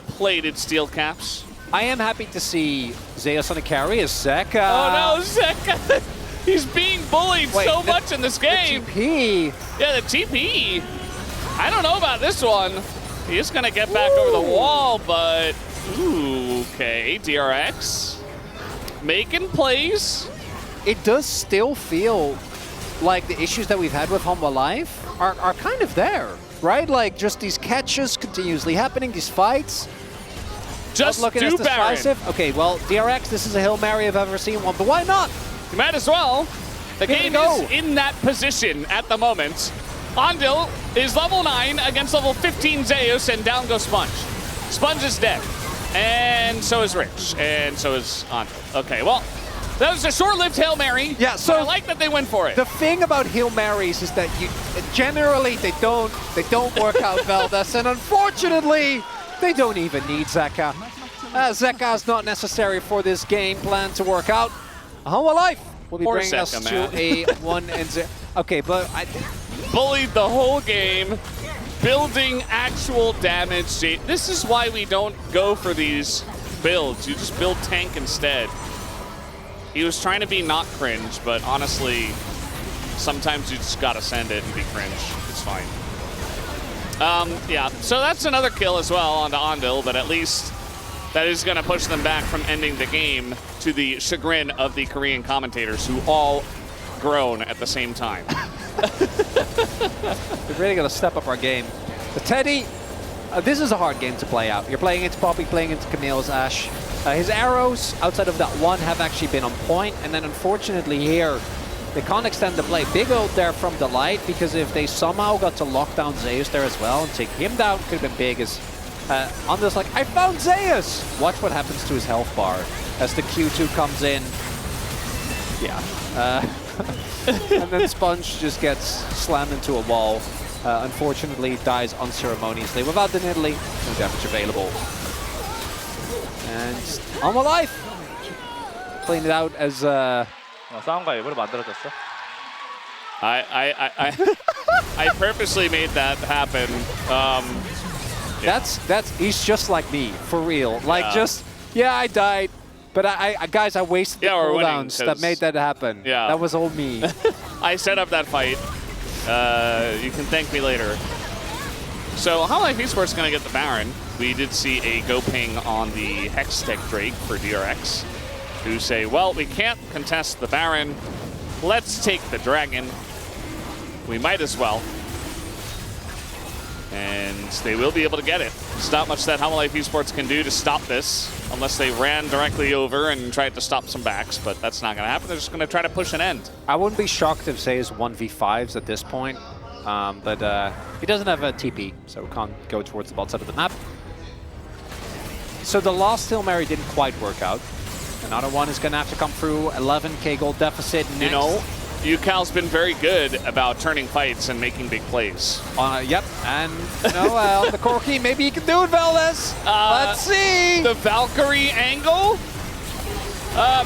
plated steel caps. I am happy to see Zeus on the carry as Zeka. Oh no, Zeka! He's being bullied so much in this game. The TP. Yeah, the TP. I don't know about this one. He's gonna get back over the wall, but okay, DRX making plays. It does still feel like the issues that we've had with Hama Life are kind of there, right? Like just these catches continuously happening, these fights. Just looking do as Baron. decisive. Okay, well, DRX, this is a Hail Mary I've ever seen one, but why not? You might as well. The game is in that position at the moment. Andil is level 9 against level 15 Zeus, and down goes Sponge. Sponge is dead. And so is Rich. And so is Andil. Okay, well, that was a short-lived Hail Mary. Yeah, so I like that they went for it. The thing about Hail Marys is that generally they don't work out Veldas, and unfortunately, they don't even need Zeka. Zeka is not necessary for this game plan to work out. Hama Life will be bringing us to a 1-0. Okay, but bullied the whole game, building actual damage. This is why we don't go for these builds. You just build tank instead. He was trying to be not cringe, but honestly, sometimes you just gotta send it and be cringe. It's fine. Yeah, so that's another kill as well onto Andil, but at least that is gonna push them back from ending the game to the chagrin of the Korean commentators who all groan at the same time. We're really gonna step up our game. The Teddy, this is a hard game to play out. You're playing into Poppy, playing into Camille's Ashe. His arrows, outside of that one, have actually been on point, and then unfortunately here, they can't extend the play. Big ult there from Delight, because if they somehow got to lock down Zeus there as well and take him down, could have been big as Andil's like, I found Zeus! Watch what happens to his health bar as the Q2 comes in. Yeah. And then Sponge just gets slammed into a wall. Unfortunately, dies unceremoniously without the Nidalee. No damage available. And Hama Life playing it out as 싸움과 예보를 만들어줬어. I purposely made that happen. He's just like me, for real. Like I died, but guys, I wasted the cooldowns that made that happen. Yeah. That was all me. I set up that fight. You can thank me later. So how Life Esports going to get the Baron? We did see a go ping on the Hextech Drake for DRX, who say, well, we can't contest the Baron. Let's take the Dragon. We might as well. And they will be able to get it. There's not much that Life Esports can do to stop this, unless they ran directly over and tried to stop some backs, but that's not going to happen. They're just going to try to push an end. I wouldn't be shocked if Zay's 1v5s at this point, but he doesn't have a TP, so we can't go towards the bot side of the map. So the last Hail Mary didn't quite work out. Another one is going to have to come through. 11k gold deficit next. You know, UCal's been very good about turning fights and making big plays. Yep, and you know, the Corky, maybe he can do it, Valdez. Let's see. The Valkyrie angle?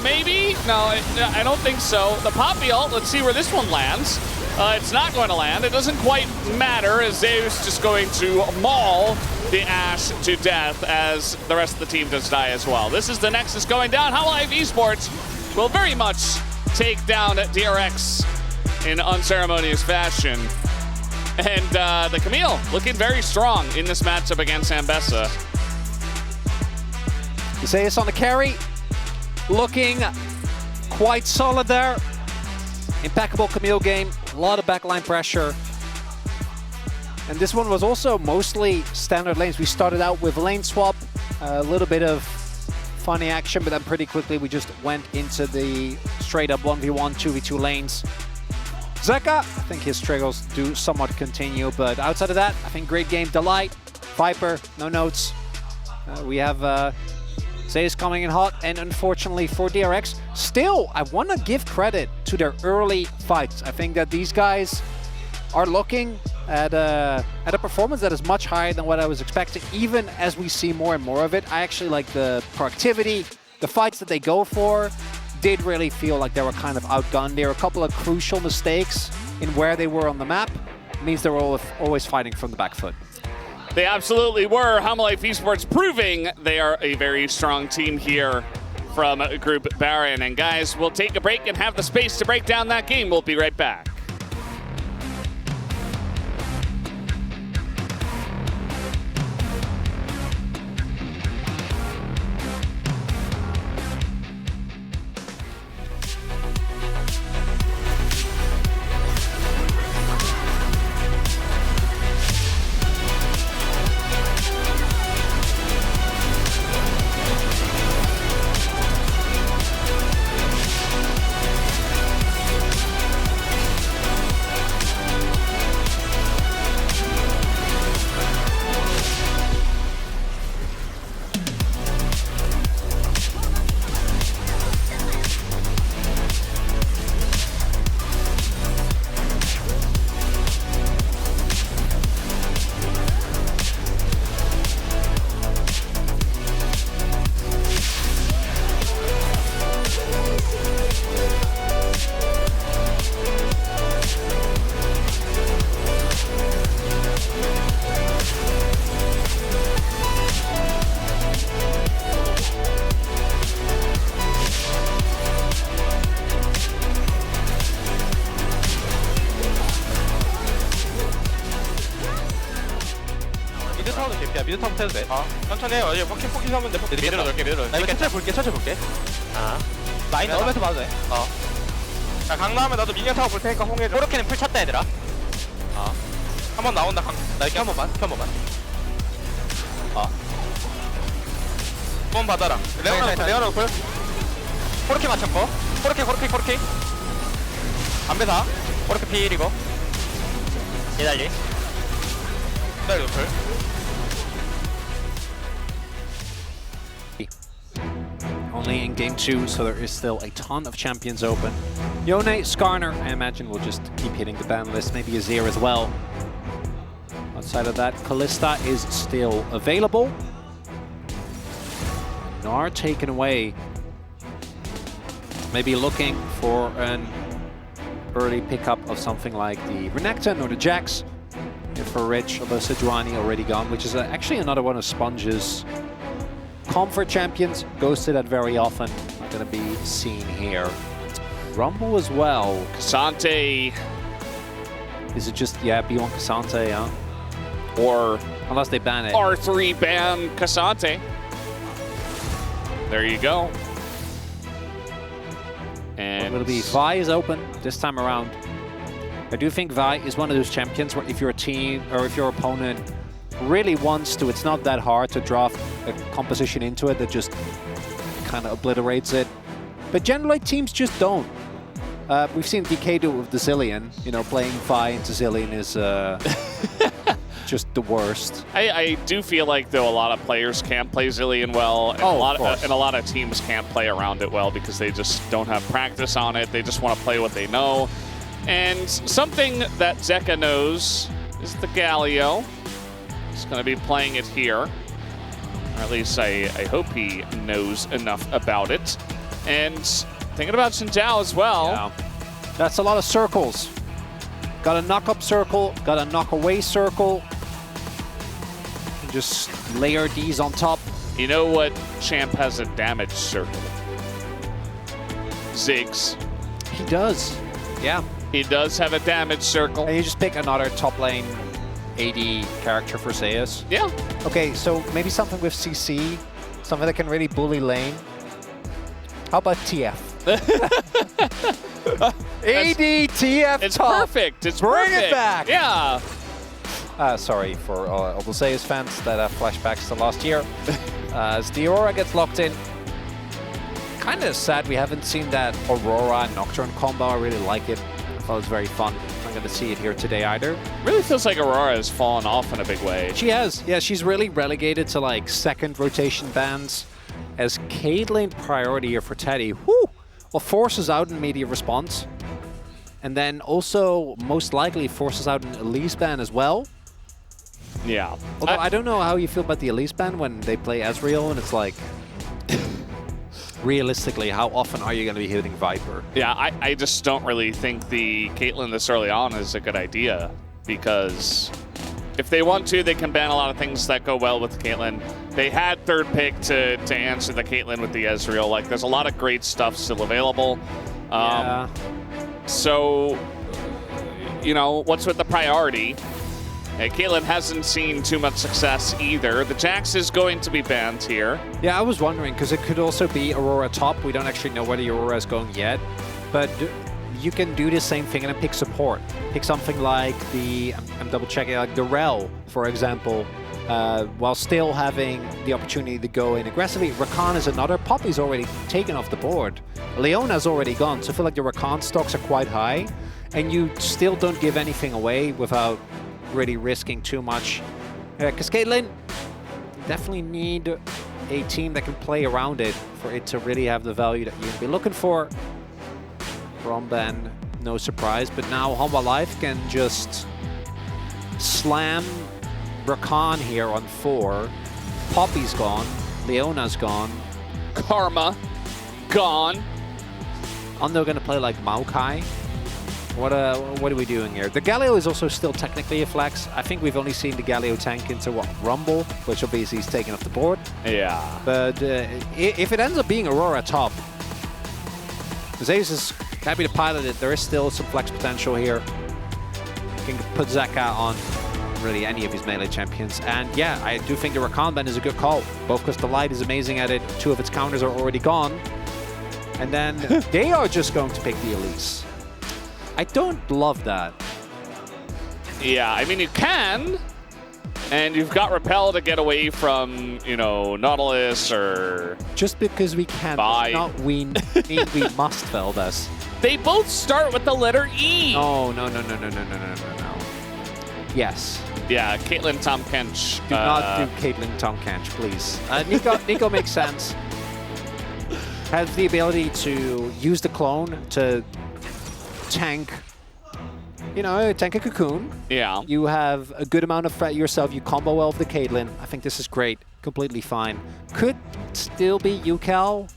Maybe? No, I don't think so. The Poppy ult, let's see where this one lands. It's not going to land. It doesn't quite matter, as Zeus just going to maul the Ashe to death as the rest of the team does die as well. This is the Nexus going down. How Life Esports will very much take down DRX in unceremonious fashion. And the Camille looking very strong in this matchup against Ambessa. Zeus on the carry, looking quite solid there. Impeccable Camille game, a lot of backline pressure. And this one was also mostly standard lanes. We started out with lane swap, a little bit of funny action, but then pretty quickly we just went into the straight up 1v1, 2v2 lanes. Zeka, I think his struggles do somewhat continue, but outside of that, I think great game. Delight, Viper, no notes. We have Zeus coming in hot, and unfortunately for DRX, still, I want to give credit to their early fights. I think that these guys are looking at a performance that is much higher than what I was expecting, even as we see more and more of it. I actually like the proactivity, the fights that they go for did really feel like they were kind of outgunned. There were a couple of crucial mistakes in where they were on the map. It means they were always fighting from the back foot. They absolutely were. Life Esports proving they are a very strong team here from Group Baron. And guys, we'll take a break and have the space to break down that game. We'll be right back. 미드 타부터 해도 돼. 천천히 해요. 포킹 하면 돼. 미드로 넣을게, 미드로. 나 이거 천천히 볼게. 라인 넣으면서 봐도 돼. 자, 강 나오면 나도 미니언 타워 볼 테니까 홍해줘. 코르키는 풀 찼다, 얘들아. 한번 나온다, 강. 나 이렇게 한 번만. 한번 받아라. 레오나 노플. 코르키 맞췄고. 코르키. 안배사. 코르키 필이고. 기다리. 기다리 노플. Only in game 2, so there is still a ton of champions open. Yone, Skarner, I imagine will just keep hitting the ban list, maybe Azir as well. Outside of that, Kalista is still available. Gnar taken away. Maybe looking for an early pickup of something like the Renekton or the Jax. If for Rich, although Sejuani already gone, which is actually another one of Sponge's comfort champions. Goes to that very often. Not going to be seen here. Rumble as well. K'Sante. Is it just, yeah, beyond K'Sante, huh? Or Unless they ban it. R3 ban Cassante. There you go. And It'll be Vi is open this time around. I do think Vi is one of those champions where if your team or if your opponent really wants to, it's not that hard to draft a composition into it that just kind of obliterates it. But generally, teams just don't. We've seen DK do it with the Zillion. You know, playing Vi into Zillion is just the worst. I do feel like, though, a lot of players can't play Zillion well, and, a lot of teams can't play around it well because they just don't have practice on it. They just want to play what they know. And something that Zeka knows is the Galio. He's going to be playing it here. Or at least I hope he knows enough about it. And thinking about Xin Zhao as well. Yeah. That's a lot of circles. Got a knock-up circle, got a knock-away circle. And just layer these on top. You know what champ has a damage circle? Ziggs. He does. Yeah. He does have a damage circle. And you just pick another top lane AD character for Zeus. Yeah. Okay, so maybe something with CC, something that can really bully lane. How about TF? AD, TF, It's top. perfect. It's Bring perfect. it back. Yeah. Sorry for all the Zeus fans that have flashbacks to last year. As the Aurora gets locked in. Kind of sad we haven't seen that Aurora and Nocturne combo. I really like it. I thought it was very fun. I'm going to see it here today either. Really feels like Aurora has fallen off in a big way. She has. Yeah, she's really relegated to like second rotation bans. As Caitlyn priority here for Teddy. Whoo! Well, forces out an immediate response. And then also most likely forces out an Elise ban as well. Yeah. Although I don't know how you feel about the Elise ban when they play Ezreal and it's like... realistically, how often are you going to be hitting Viper? Yeah, I just don't really think the Caitlyn this early on is a good idea, because if they want to, they can ban a lot of things that go well with Caitlyn. They had third pick to answer the Caitlyn with the Ezreal. Like, there's a lot of great stuff still available. Yeah. So, you know, what's with the priority? Caitlyn hasn't seen too much success either. The Jax is going to be banned here. Yeah, I was wondering, because it could also be Aurora top. We don't actually know where the Aurora is going yet. But you can do the same thing and then pick support. Pick something like the, I'm double checking, like the Rel, for example, while still having the opportunity to go in aggressively. Rakan is another. Poppy's already taken off the board. Leona's already gone, so I feel like the Rakan stocks are quite high. And you still don't give anything away without really risking too much. Because Caitlyn definitely need a team that can play around it for it to really have the value that you'd be looking for. Romban, no surprise, but now Humble Life can just slam Rakan here on 4. Poppy's gone, Leona's gone. Karma, gone. Undo gonna play like Maokai. What are we doing here? The Galio is also still technically a flex. I think we've only seen the Galio tank into what, Rumble, which obviously is taken off the board. Yeah. But if it ends up being Aurora top, Zeus is happy to pilot it. There is still some flex potential here. You can put Zeka on really any of his melee champions. And yeah, I do think the Rakan ban is a good call, both because the Light is amazing at it, 2 of its counters are already gone. And then they are just going to pick the Elise. I don't love that. Yeah, I mean, you can, and you've got Repel to get away from, you know, Nautilus or... Just because we can does not mean we must, Veldas. They both start with the letter E. No. Yes. Yeah, Caitlyn Tom Kench. Do not do Caitlyn Tom Kench, please. Nico makes sense. Has the ability to use the clone to tank, you know, tank a Cocoon. Yeah. You have a good amount of threat yourself. You combo well with the Caitlyn. I think this is great. Completely fine. Could still be UCal,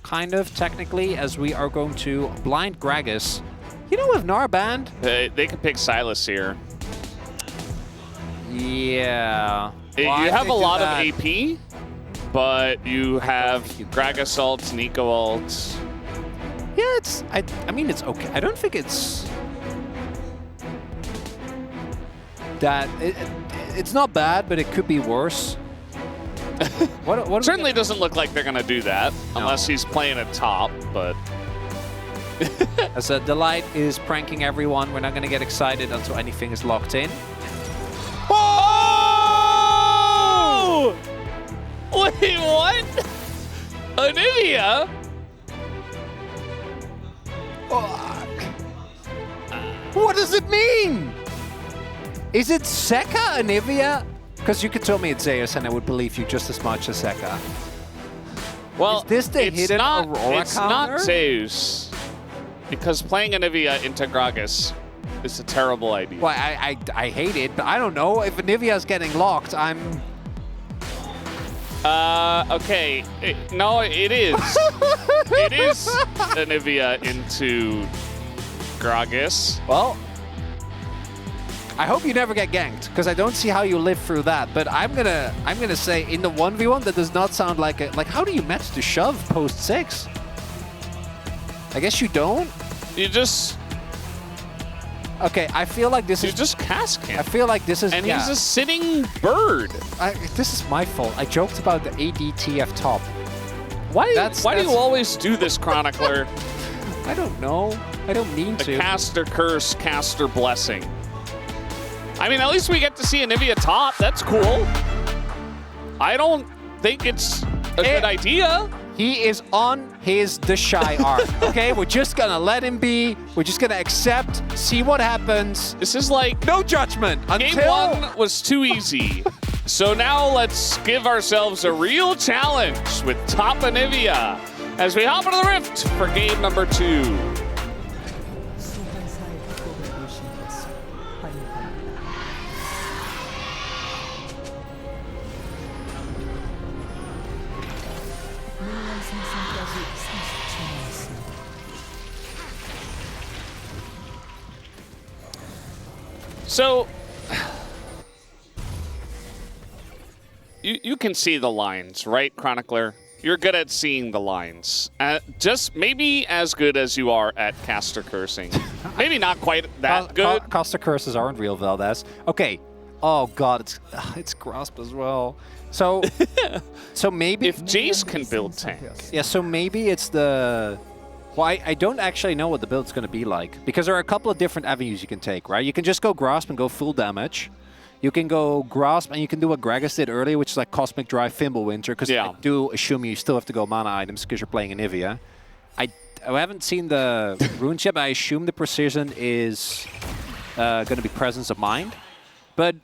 kind of, technically, as we are going to blind Gragas. You know, with Gnar banned... They could pick Sylas here. Yeah. You have a lot of AP, but you have Gragas ult, Nico ult. Yeah, it's... I mean, it's okay. I don't think it's... that... it's not bad, but it could be worse. What Certainly doesn't look like they're going to do that unless he's playing at top, but... As Delight is pranking everyone, we're not going to get excited until anything is locked in. Oh! Wait, what? Anivia? What does it mean? Is it Sekka Anivia? Because you could tell me it's Zeus and I would believe you just as much as Sekka. Well, is this the hidden Aurora it's counter? not Zeus. Because playing Anivia into Gragas is a terrible idea. Well, I hate it, but I don't know. If Anivia is getting locked, I'm... Okay. No, it is. It is Anivia into Gragas. Well, I hope you never get ganked, because I don't see how you live through that. But I'm gonna say in the 1v1 that does not sound like a... Like, how do you match the shove post 6? I guess you don't? You just... Okay, I feel like this You is... just cast him. I feel like this is... And yeah. he's a sitting bird. This is my fault. I joked about the ADTF top. Why do That's- you always do this, Chronicler? I don't know. I don't mean The to. caster curse, caster blessing. I mean, at least we get to see Anivia top. That's cool. I don't think it's a good idea. He is on his The Shy arc, okay? We're just gonna let him be. We're just gonna accept, see what happens. This is like... No judgment Game until... 1 was too easy. So now let's give ourselves a real challenge with top Anivia as we hop into the Rift for game number 2. So, you can see the lines, right, Chronicler? You're good at seeing the lines. Just maybe as good as you are at caster cursing. Maybe not quite that good. Caster curses aren't real, Valdez. Okay. Oh god, it's grasp as well. So, so maybe If Jace can build tank. yeah. So maybe it's the. Well, I don't actually know what the build's going to be like, because there are a couple of different avenues you can take, right? You can just go Grasp and go full damage. You can go Grasp and you can do what Gragas did earlier, which is like Cosmic Drive, Fimbulwinter, because I do assume you still have to go mana items because you're playing Anivia. I haven't seen the runes yet, but I assume the precision is going to be Presence of Mind. But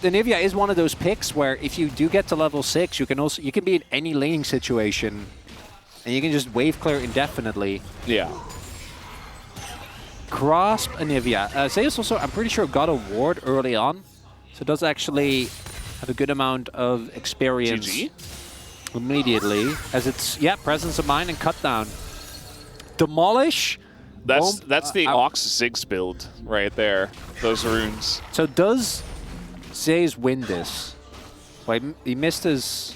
Anivia is one of those picks where if you do get to level 6, you can be in any laning situation. And you can just wave clear indefinitely. Yeah. Grasp Anivia. Zeus also, I'm pretty sure, got a ward early on. So does actually have a good amount of experience GG. immediately. As it's, yeah, Presence of Mind and Cut Down. Demolish. That's the Ox Ziggs build right there. Those runes. So does Zeus win this? Well, he missed his...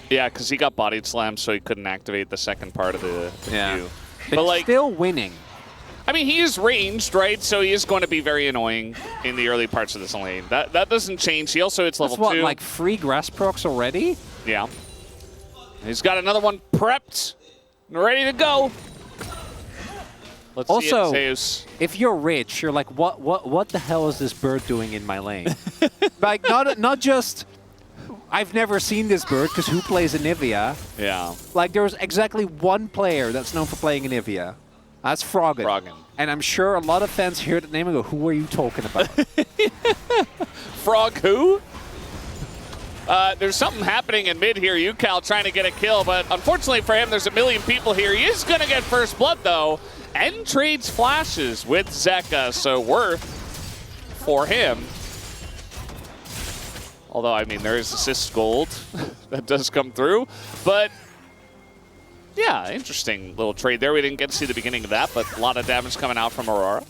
Yeah, because he got bodied slammed, so he couldn't activate the second part of the queue. But like, still winning. I mean, he is ranged, right? So he is going to be very annoying in the early parts of this lane. That doesn't change. He also hits level 2. What, like 3 grass procs already? Yeah. He's got another one prepped and ready to go. Let's also, see it, Zeus. If you're rich, you're like, what the hell is this bird doing in my lane? Like, not just... I've never seen this bird, because who plays Anivia? Yeah. Like, there's exactly one player that's known for playing Anivia. That's Froggen. Froggen. And I'm sure a lot of fans hear that name and go, who are you talking about? Frog who? There's something happening in mid here. UCal trying to get a kill, but unfortunately for him, there's a million people here. He is going to get first blood, though, and trades flashes with Zeka, so worth for him. Although, I mean, there is assist gold that does come through. But, yeah, interesting little trade there. We didn't get to see the beginning of that, but a lot of damage coming out from Aurora.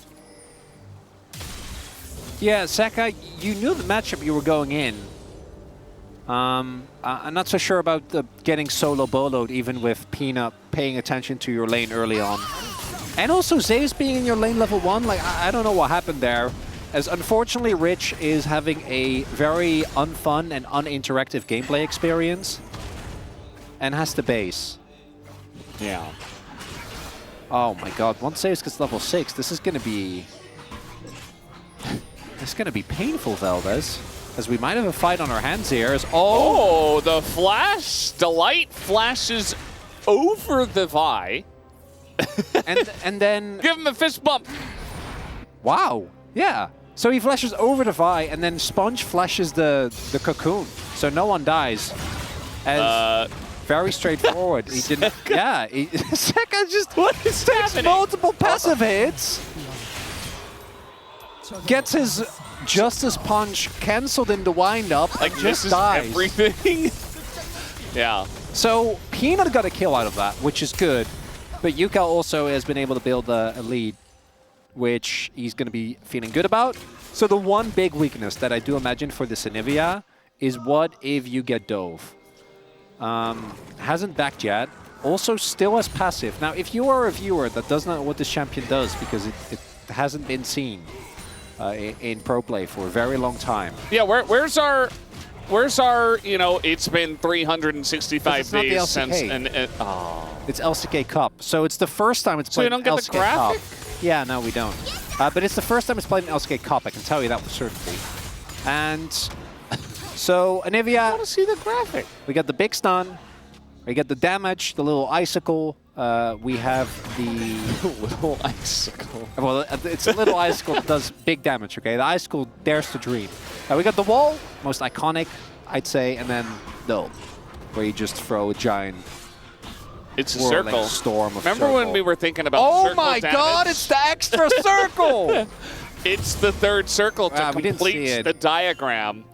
Yeah, Zeka, you knew the matchup you were going in. I'm not so sure about getting solo boloed, even with Peanut paying attention to your lane early on. And also, Zeus being in your lane level 1, like, I don't know what happened there. as unfortunately Rich is having a very unfun and uninteractive gameplay experience and has to base. Yeah. Oh my god, once Zeus gets level 6, this is gonna be... It's gonna be painful, Valdez. As we might have a fight on our hands here. As Oh, the flash! Delight flashes over the Vi. and then... Give him a fist bump! Wow, yeah. So he flashes over the Vi, and then Sponge flashes the cocoon. So no one dies. As very straightforward. He didn't... Yeah, Seka just takes happening? multiple passive hits. Gets his Justice Punch cancelled in the wind-up, Like, and this just is dies. everything. Yeah. So Peanut got a kill out of that, which is good. But Yuka also has been able to build a lead, which he's going to be feeling good about. So the one big weakness that I do imagine for this Anivia is what if you get Dove? Hasn't backed yet. Also still has passive. Now, if you are a viewer that doesn't know what this champion does, because it hasn't been seen in pro play for a very long time. Yeah, where's our, you know, it's been 365 not the days LCK. since... It's LCK Cup. So it's the first time it's So played you in don't get LCK the graphic? Cup. Yeah, no, we don't. But it's the first time it's played in LCK Cup, I can tell you that with certainty. And so I Anivia, want to see the graphic. we got the big stun, we get the damage, the little icicle, we have the... Little icicle. Well, it's a little icicle that does big damage, okay? The icicle dares to dream. We got the wall, most iconic, I'd say, and then no, where you just throw a giant It's a whirling circle. storm of Remember when circle. we were thinking about Oh circle my damage? god, it's the extra circle! It's the third circle to we didn't see complete it. the diagram.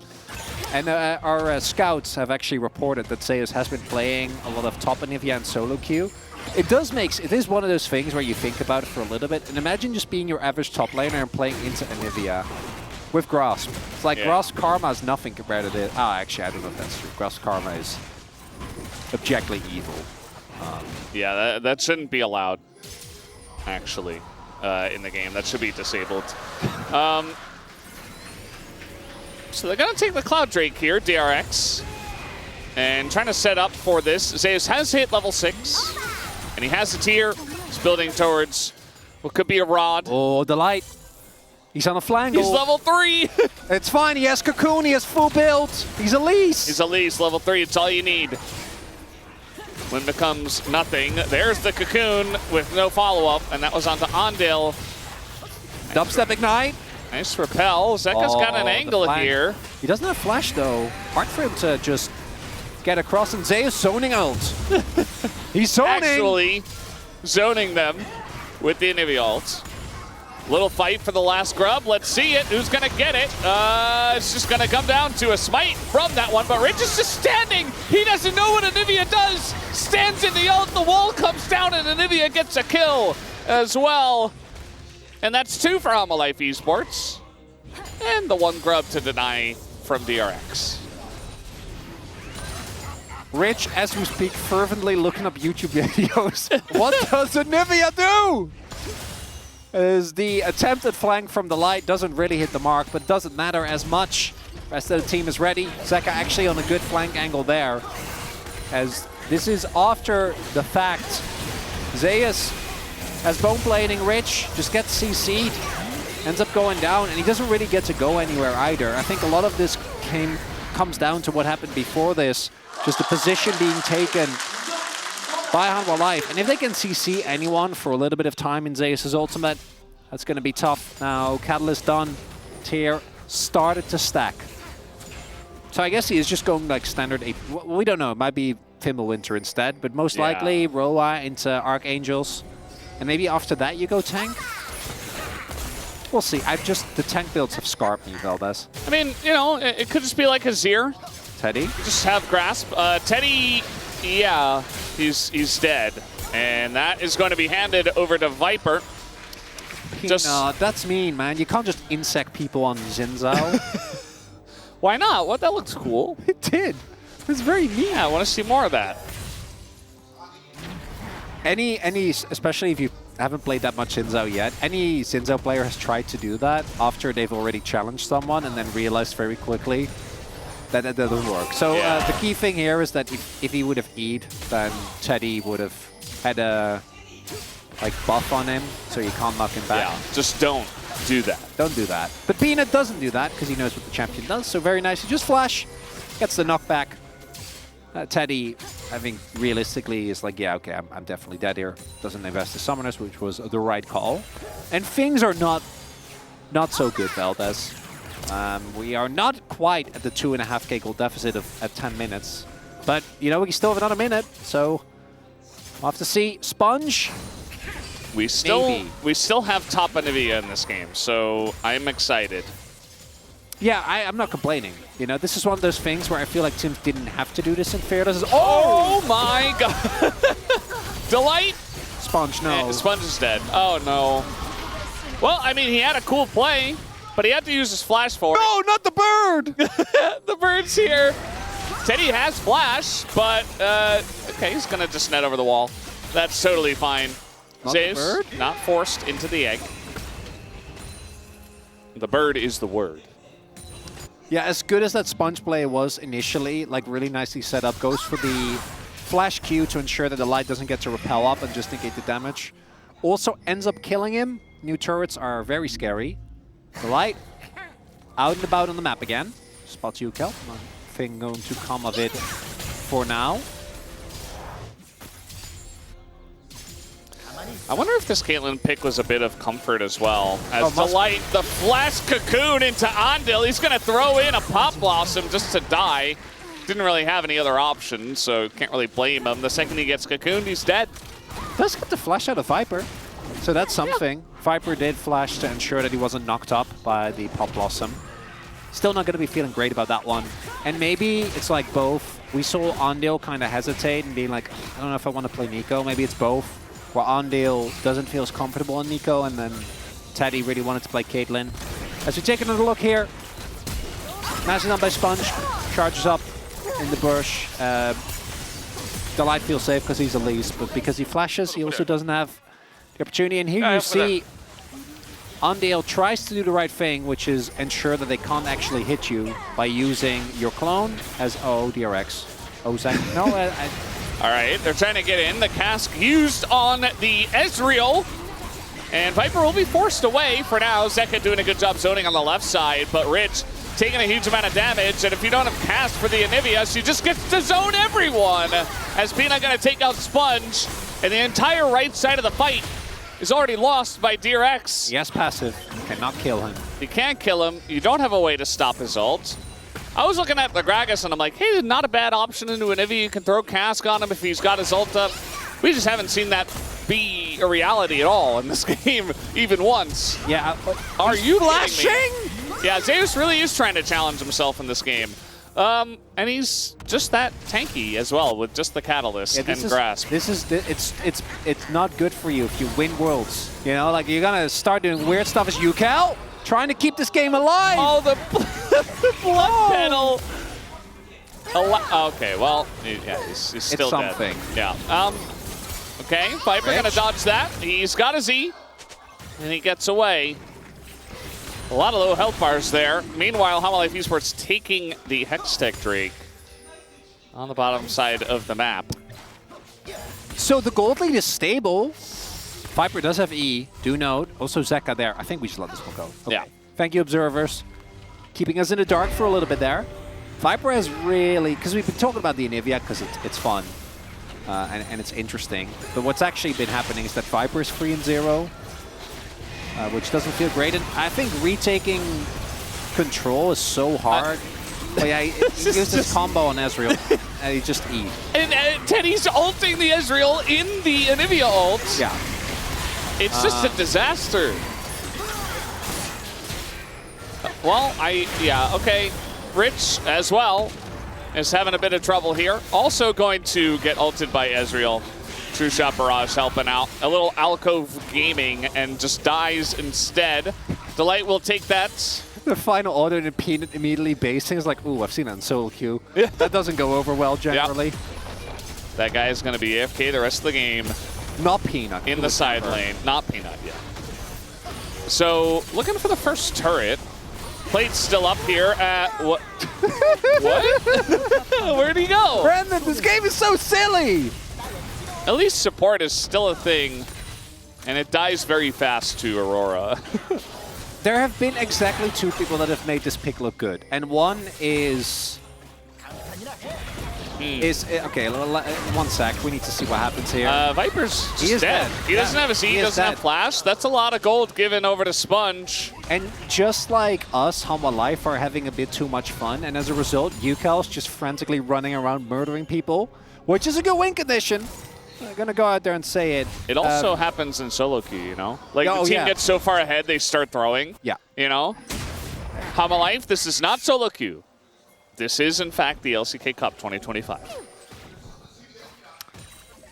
And our scouts have actually reported that Zeus has been playing a lot of top Anivia and solo queue. It is one of those things where you think about it for a little bit, and imagine just being your average top laner and playing into Anivia with Grasp. It's like Grasp Karma is nothing compared to this. Ah, actually, I don't know if that's true. Grasp Karma is objectively evil. Yeah, that shouldn't be allowed, actually, in the game. That should be disabled. So they're going to take the Cloud Drake here, DRX, and trying to set up for this. Zeus has hit level 6, and he has a tier. He's building towards what could be a rod. Oh, Delight. He's on a flank. He's level 3! It's fine. He has Cocoon. He has full build. He's Elise. He's Elise, level 3. It's all you need. When it becomes nothing, there's the Cocoon with no follow-up, and that was onto Ondale. Dubstep Ignite. Nice repel. Zeka's got an the angle flank. here. He doesn't have flash, though. Hard for him to just get across, and Zeus zoning out. He's zoning. Actually zoning them with the Anivia ult. Little fight for the last grub. Let's see it. Who's going to get it? It's just going to come down to a smite from that one. But Rich is just standing. He doesn't know what Anivia does. Stands in the ult. The wall comes down and Anivia gets a kill as well. And that's 2 for Amalife Esports. And the 1 grub to deny from DRX. Rich, as we speak, fervently looking up YouTube videos. What does Anivia do? As the attempted flank from the light doesn't really hit the mark, but doesn't matter as much. Rest of the team is ready. Zeka actually on a good flank angle there. As this is after the fact. Zeus, as bone plating Rich, just gets CC'd. Ends up going down, and he doesn't really get to go anywhere either. I think a lot of this comes down to what happened before this. Just the position being taken by Hanwha Life. And if they can CC anyone for a little bit of time in Zeus' ultimate, that's going to be tough. Now, Catalyst done. Tier started to stack. So I guess he is just going like standard 8. We don't know. It might be Fimbulwinter instead, but most likely Roa into Archangels. And maybe after that you go tank? We'll see. The tank builds have scarped me, Valdez. I mean, you know, it could just be like a Azir. Teddy? Just have Grasp. Teddy, yeah, he's dead. And that is going to be handed over to Viper. No, that's mean, man. You can't just insect people on Zinzao. Why not? What? That looks cool. It did. It's very neat. Yeah, I want to see more of that. Especially if you haven't played that much Sinzhou yet. Any Sinzhou player has tried to do that after they've already challenged someone and then realized very quickly that that doesn't work. So the key thing here is that if he would have E'd, then Teddy would have had a buff on him, so you can't knock him back. Yeah, just don't do that. Don't do that. But Peanut doesn't do that because he knows what the champion does. So very nice. He just flash, gets the knockback. Teddy, I think realistically is like, yeah, okay, I'm definitely dead here. Doesn't invest the summoners, which was the right call. And things are not so good, Valdez. We are not quite at the 2.5k gold deficit at 10 minutes. But, you know, we still have another minute, so we'll have to see. Sponge? We still have top Anivia in this game, so I'm excited. Yeah, I'm not complaining. You know, this is one of those things where I feel like teams didn't have to do this in fairness. Oh my god! Delight! Sponge, no. Yeah, Sponge is dead. Oh no. Well, I mean, he had a cool play, but he had to use his flash for it. No, not the bird! The bird's here. Teddy has flash, but okay, he's gonna just net over the wall. That's totally fine. Not Zeus, the bird? not forced into the egg. The bird is the word. Yeah, as good as that Sponge play was initially, like really nicely set up, goes for the flash Q to ensure that the light doesn't get to repel up and just negate the damage. Also ends up killing him. New turrets are very scary. The light out and about on the map again. Spots Ukel. Nothing going to come of it for now. I wonder if this Caitlyn pick was a bit of comfort as well. As Delight, the flash cocoon into Andil. He's going to throw in a Pop Blossom just to die. Didn't really have any other options, so can't really blame him. The second he gets cocooned, he's dead. Does get the flash out of Viper, so that's something. Yeah. Viper did flash to ensure that he wasn't knocked up by the Pop Blossom. Still not going to be feeling great about that one. And maybe it's like both. We saw Andil kind of hesitate and be like, I don't know if I want to play Nico. Maybe it's both. Where Andil doesn't feel as comfortable on Nico, and then Teddy really wanted to play Caitlyn. As we take another look here, Mashing on by Sponge, charges up in the bush. Delight feels safe because he's a least, but because he flashes, he also doesn't have the opportunity. And here you see Andil tries to do the right thing, which is ensure that they can't actually hit you by using your clone as DRX. Zek. No, all right, they're trying to get in. The cask used on the Ezreal. And Viper will be forced away for now. Zeka doing a good job zoning on the left side, but Rich taking a huge amount of damage. And if you don't have cast for the Anivia, she just gets to zone everyone. As Peanut going to take out Sponge. And the entire right side of the fight is already lost by DRX. Yes, passive. Cannot kill him. You can't kill him. You don't have a way to stop his ult. I was looking at the Gragas and I'm like, hey, not a bad option into Anivia. You can throw cask on him if he's got his ult up. We just haven't seen that be a reality at all in this game, even once. Yeah. Are you flashing? Yeah, Zeus really is trying to challenge himself in this game. And he's just that tanky as well with just the Catalyst and Grasp. It's not good for you if you win Worlds. You know, like you're gonna start doing weird stuff as Ukel, trying to keep this game alive. Oh, the blood pedal. Okay, well, yeah, he's still dead. It's something. Yeah. Okay, Viper gonna dodge that. He's got a Z, and he gets away. A lot of low health bars there. Meanwhile, Homalife Esports taking the Hextech Drake on the bottom side of the map. So the gold lead is stable. Viper does have E, do note. Also Zeka there. I think we should let this one go. Okay. Yeah. Thank you, observers. Keeping us in the dark for a little bit there. Viper has really, because we've been talking about the Anivia because it's fun and it's interesting. But what's actually been happening is that Viper is 3-0, which doesn't feel great. And I think retaking control is so hard. But yeah, he used his combo on Ezreal and he just E. And Teddy's ulting the Ezreal in the Anivia ult. Yeah. It's just a disaster. Well, okay. Rich, as well, is having a bit of trouble here. Also going to get ulted by Ezreal. True Shot Barrage helping out. A little alcove gaming and just dies instead. Delight will take that. The final order and Peanut immediately basing is like, ooh, I've seen that in solo queue. Yeah. That doesn't go over well generally. Yep. That guy is going to be AFK the rest of the game. Not Peanut. in the side lane. Not Peanut, yeah. So, looking for the first turret. Plate's still up here at what? What? Where'd he go? Brandon, this game is so silly! At least support is still a thing, and it dies very fast to Aurora. There have been exactly 2 people that have made this pick look good, and one is okay. 1 sec. We need to see what happens here. Viper's He is dead. dead. He doesn't Yeah. have a Z. He He is doesn't have dead. flash. That's a lot of gold given over to Sponge. And just like us, Hama Life are having a bit too much fun, and as a result, Yukal's just frantically running around murdering people, which is a good win condition. I'm gonna go out there and say it. It also happens in solo queue, you know? Like, Oh, the team yeah. gets so far ahead, they start throwing. Yeah. You know? Hama Life, this is not solo queue. This is, in fact, the LCK Cup 2025.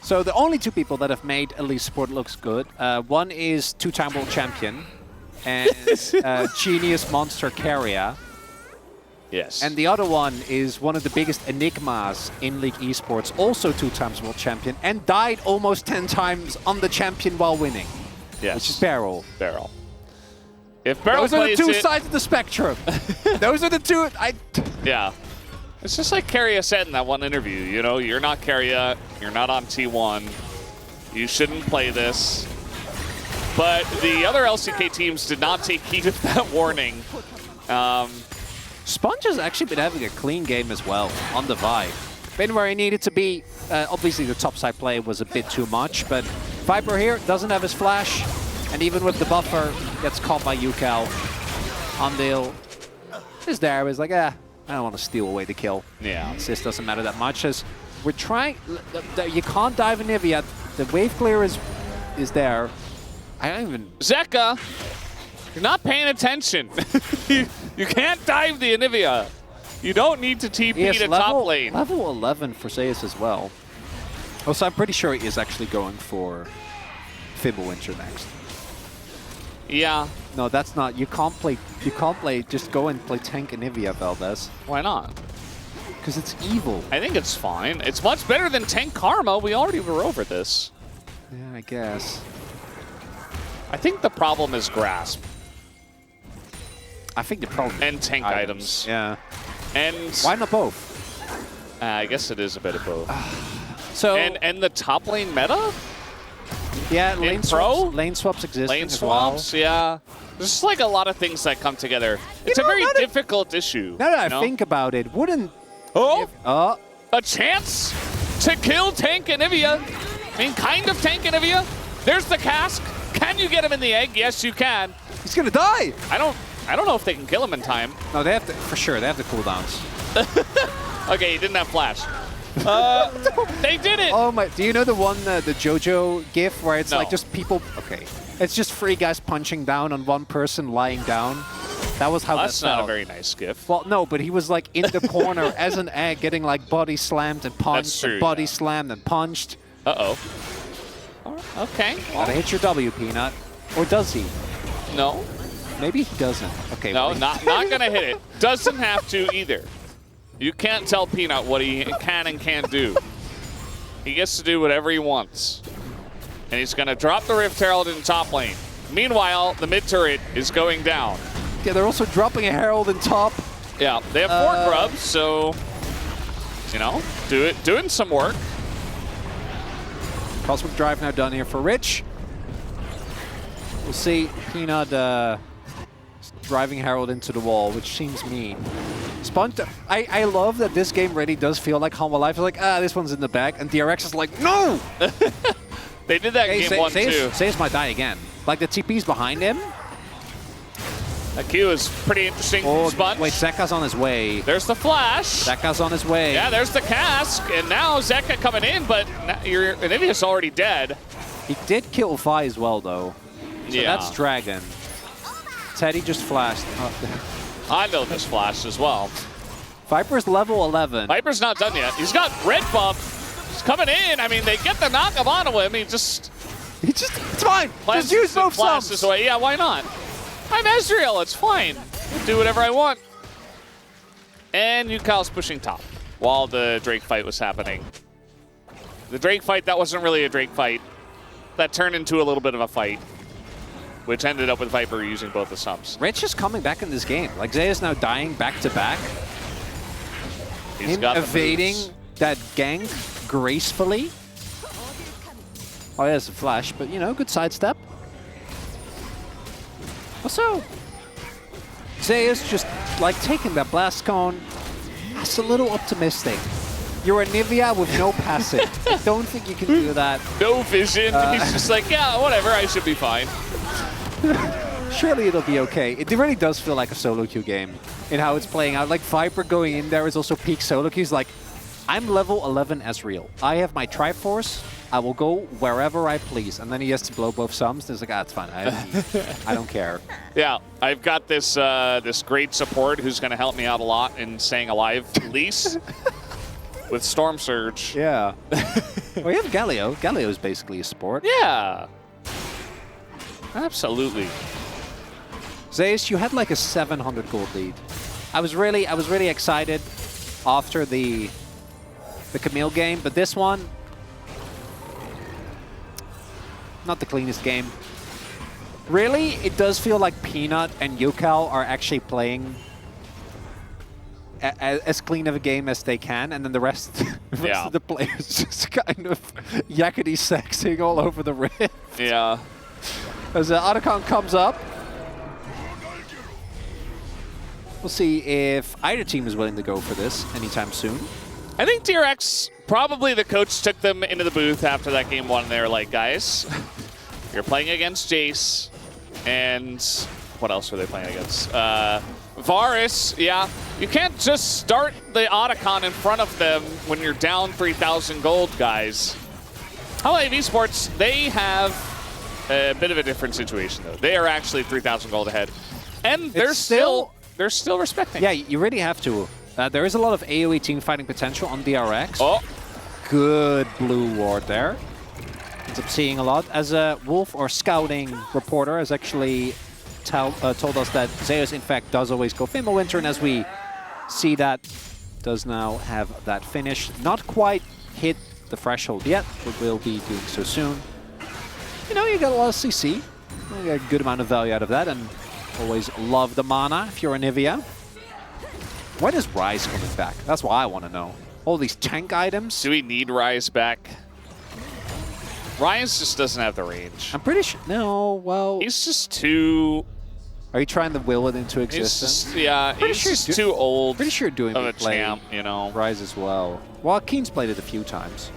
So the only 2 people that have made at least support looks good. One is 2-time world champion and genius monster carrier. Yes. And the other one is one of the biggest enigmas in League Esports, also 2 times world champion, and died almost 10 times on the champion while winning. yes. Which is Barrel. Barrel. If Barrel Those are the plays 2 it, sides of the spectrum. Those are the 2. yeah. It's just like Carria said in that one interview, you know, you're not Carria, you're not on T1, you shouldn't play this. But the other LCK teams did not take heed of that warning. Sponge has actually been having a clean game as well on the Vibe. Been where he needed to be. Obviously, the topside play was a bit too much, but Viper here doesn't have his flash, and even with the buffer, gets caught by Yukal. Andil is there, but he's like, I don't want to steal away the kill. Yeah. Assist doesn't matter that much, as we're trying. You can't dive in Nivea. The wave clear is there. I don't even. Zeka, you're not paying attention. you can't dive the Anivia. You don't need to TP He is to top lane. level 11 for Zeus as well. Also, I'm pretty sure he is actually going for Fimbulwinter next. Yeah, No, that's not. You can't play. Just go and play tank Anivia, Valdez, why not? because it's evil. I think it's fine. It's much better than Tank Karma. We already were over this. Yeah, I guess. I think the problem is Grasp I think the problem. and tank items. Yeah. And Why not both? I guess it is a bit of both. So And the top lane meta? yeah, lane pro? swaps exist. Lane swaps, yeah. There's just like a lot of things that come together. It's a know, very now that- difficult issue. Now that I you know? think about it, wouldn't. Oh! Oh, A chance to kill Tank Anivia. I mean, kind of Tank Anivia. There's the cask. Can you get him in the egg? Yes, you can. he's gonna die. I don't know if they can kill him in time. No, they have to for sure. They have the cooldowns. Okay, he didn't have flash. They did it. Oh my! Do you know the one, the JoJo GIF where it's No. like just people? Okay, it's just 3 guys punching down on one person lying down. That was how That's that not a felt. very nice gift. Well, no, but he was like in the corner as an egg, getting like body slammed and punched, true, and body yeah. slammed and punched. Uh-oh. Okay. Gotta hit your W, Peanut. Or does he? No. Maybe he doesn't. Okay. No, well, not gonna hit it. Doesn't have to either. You can't tell Peanut what he can and can't do. He gets to do whatever he wants. And he's gonna drop the Rift Herald in top lane. Meanwhile, the mid turret is going down. Yeah, they're also dropping a Herald in top. Yeah, they have 4 grubs, so you know, doing some work. Cosmic Drive now done here for Rich. We'll see Peanut driving Herald into the wall, which seems mean. Sponge, I love that this game really does feel like Hama Life. It's like, this one's in the bag, and DRX is like, no! They did that game 1 too. Zeus might die again. Like the TP's behind him. That Q is pretty interesting. Oh, Sponge. wait, Zeka's on his way. There's the flash. Zeka's on his way. Yeah, there's the cask, and now Zeka coming in, but your Anivia's already dead. He did kill Vi as well, though. So Yeah. that's Dragon. Teddy just flashed. I know this flash as well. Viper's level 11. Viper's not done yet. He's got red buff. He's coming in. I mean, they get the knockup onto him. He just It's fine. Just use both flashes subs. away. Yeah, why not? I'm Ezreal. It's fine. I'll do whatever I want. And Yukal's pushing top while the Drake fight was happening. The Drake fight, that wasn't really a Drake fight. that turned into a little bit of a fight, which ended up with Viper using both the subs. Rich is coming back in this game. Like, Zeus now dying back to back. He's Him got the evading moves. that gank gracefully. Oh, yeah, it's a flash, but, you know, good sidestep. Also, Zeus just, like, taking that blast cone. That's a little optimistic. You're a Nivea with no passive. I don't think you can do that. No vision. He's just like, yeah, whatever, I should be fine. Surely it'll be okay. It really does feel like a solo queue game in how it's playing out. Like, Viper going in there is also peak solo queues. Like, I'm level 11 Ezreal. I have my Triforce. I will go wherever I please. And then he has to blow both sums. It's like, ah, it's fine. I don't care. Yeah, I've got this this great support who's going to help me out a lot in staying alive, Lise, with Storm Surge. Yeah. Well, you have Galio. Galio is basically a support. Yeah. Absolutely. Zeus, you had like a 700 gold lead. I was really excited after the Camille game, but this one, not the cleanest game. Really, it does feel like Peanut and Yukal are actually playing as clean of a game as they can, and then the rest of the players just kind of yakety sexing all over the rift. Yeah. As Otacon comes up, we'll see if either team is willing to go for this anytime soon. I think DRX, probably the coach took them into the booth after that game one. They're like, guys, you're playing against Jace, and what else were they playing against? Varus, yeah. You can't just start the Otacon in front of them when you're down 3,000 gold, guys. HLE Esports, they have a bit of a different situation, though. They are actually 3,000 gold ahead. And they're still respecting. Yeah, you really have to. There is a lot of AoE team fighting potential on DRX. Oh. Good blue ward there. Ends up seeing a lot. As a Wolf or scouting reporter has actually told us that Zeus, in fact, does always go Winter, and as we see that, does now have that finish. Not quite hit the threshold yet, but will be doing so soon. You know, you got a lot of CC. You get a good amount of value out of that, and always love the mana if you're a Nivea. When is Rise coming back? That's what I want to know. All these tank items. Do we need Rise back? Rise just doesn't have the range. I'm pretty sure. No, well. He's just too. Are you trying to will it into He's existence? just, yeah, he's just too old. Pretty sure doing of a play champ, you know. Rise as well. Well, Keen's played it a few times.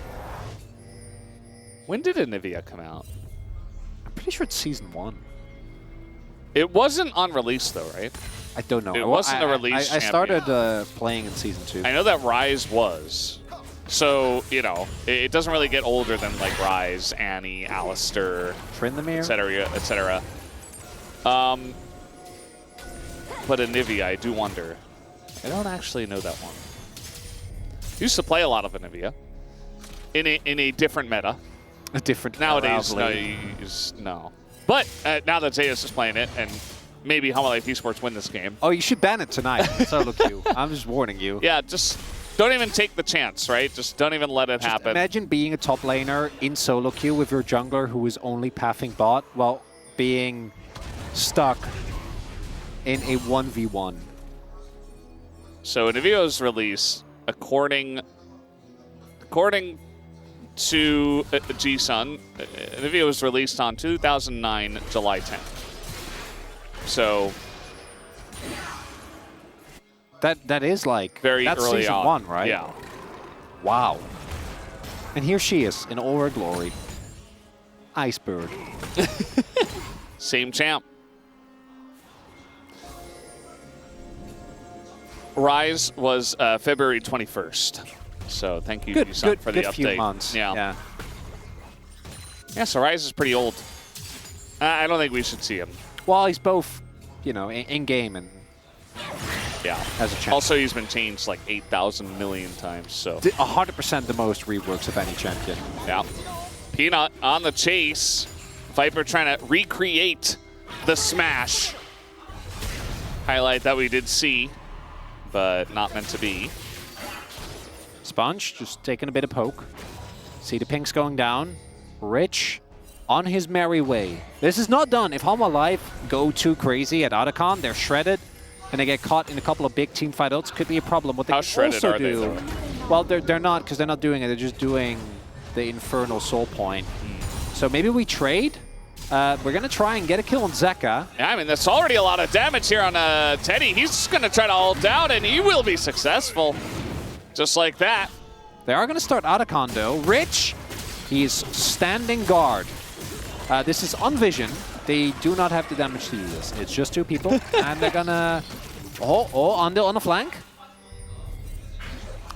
When did Anivia come out? I'm pretty sure it's season 1. It wasn't on release though, right? I don't know. It wasn't a release I champion. started playing in season 2. I know that Rise was. So, you know, it doesn't really get older than like Rise, Annie, Alistair, Tryndamere, etc., etc. But Anivia, I do wonder. I don't actually know that one. Used to play a lot of Anivia in a different meta. A different Nowadays, Arousally. no. But now that Zeus is playing it, and maybe HLE Esports win this game. Oh, you should ban it tonight. Solo queue. I'm just warning you. Yeah, just don't even take the chance, right? Just don't even let it happen. Imagine being a top laner in solo queue with your jungler who is only pathing bot while being stuck in a 1v1. So Anivio's release, according to G-Sun, Anivia was released on 2009, July 10th. So that is like very that's early season on. 1, right? Yeah. Wow. And here she is in all her glory. Icebird. Same champ. Rise was February 21st. So thank you, G-Sun, for the update. Few months. Yeah, so Rise is pretty old. I don't think we should see him. Well, he's both, you know, in-game and yeah, as a champion. Also, he's been changed like 8,000 million times, so. 100% the most reworks of any champion. Yeah. Peanut on the chase. Viper trying to recreate the smash. Highlight that we did see, but not meant to be. Sponge just taking a bit of poke. See the pinks going down. Rich on his merry way. This is not done. If Homa Live go too crazy at Otacon, they're shredded, and they get caught in a couple of big team fight outs, could be a problem. What they How shredded also are they, do, though? well, they're not, because they're not doing it. They're just doing the Infernal Soul Point. So maybe we trade. We're going to try and get a kill on Zeka. Yeah, I mean, that's already a lot of damage here on Teddy. He's just going to try to ult down, and he will be successful. Just like that. They are going to start Otacon, though. Rich, he's standing guard. This is on Vision. They do not have the damage to use this. It's just 2 people, and they're going to... Oh, on the flank.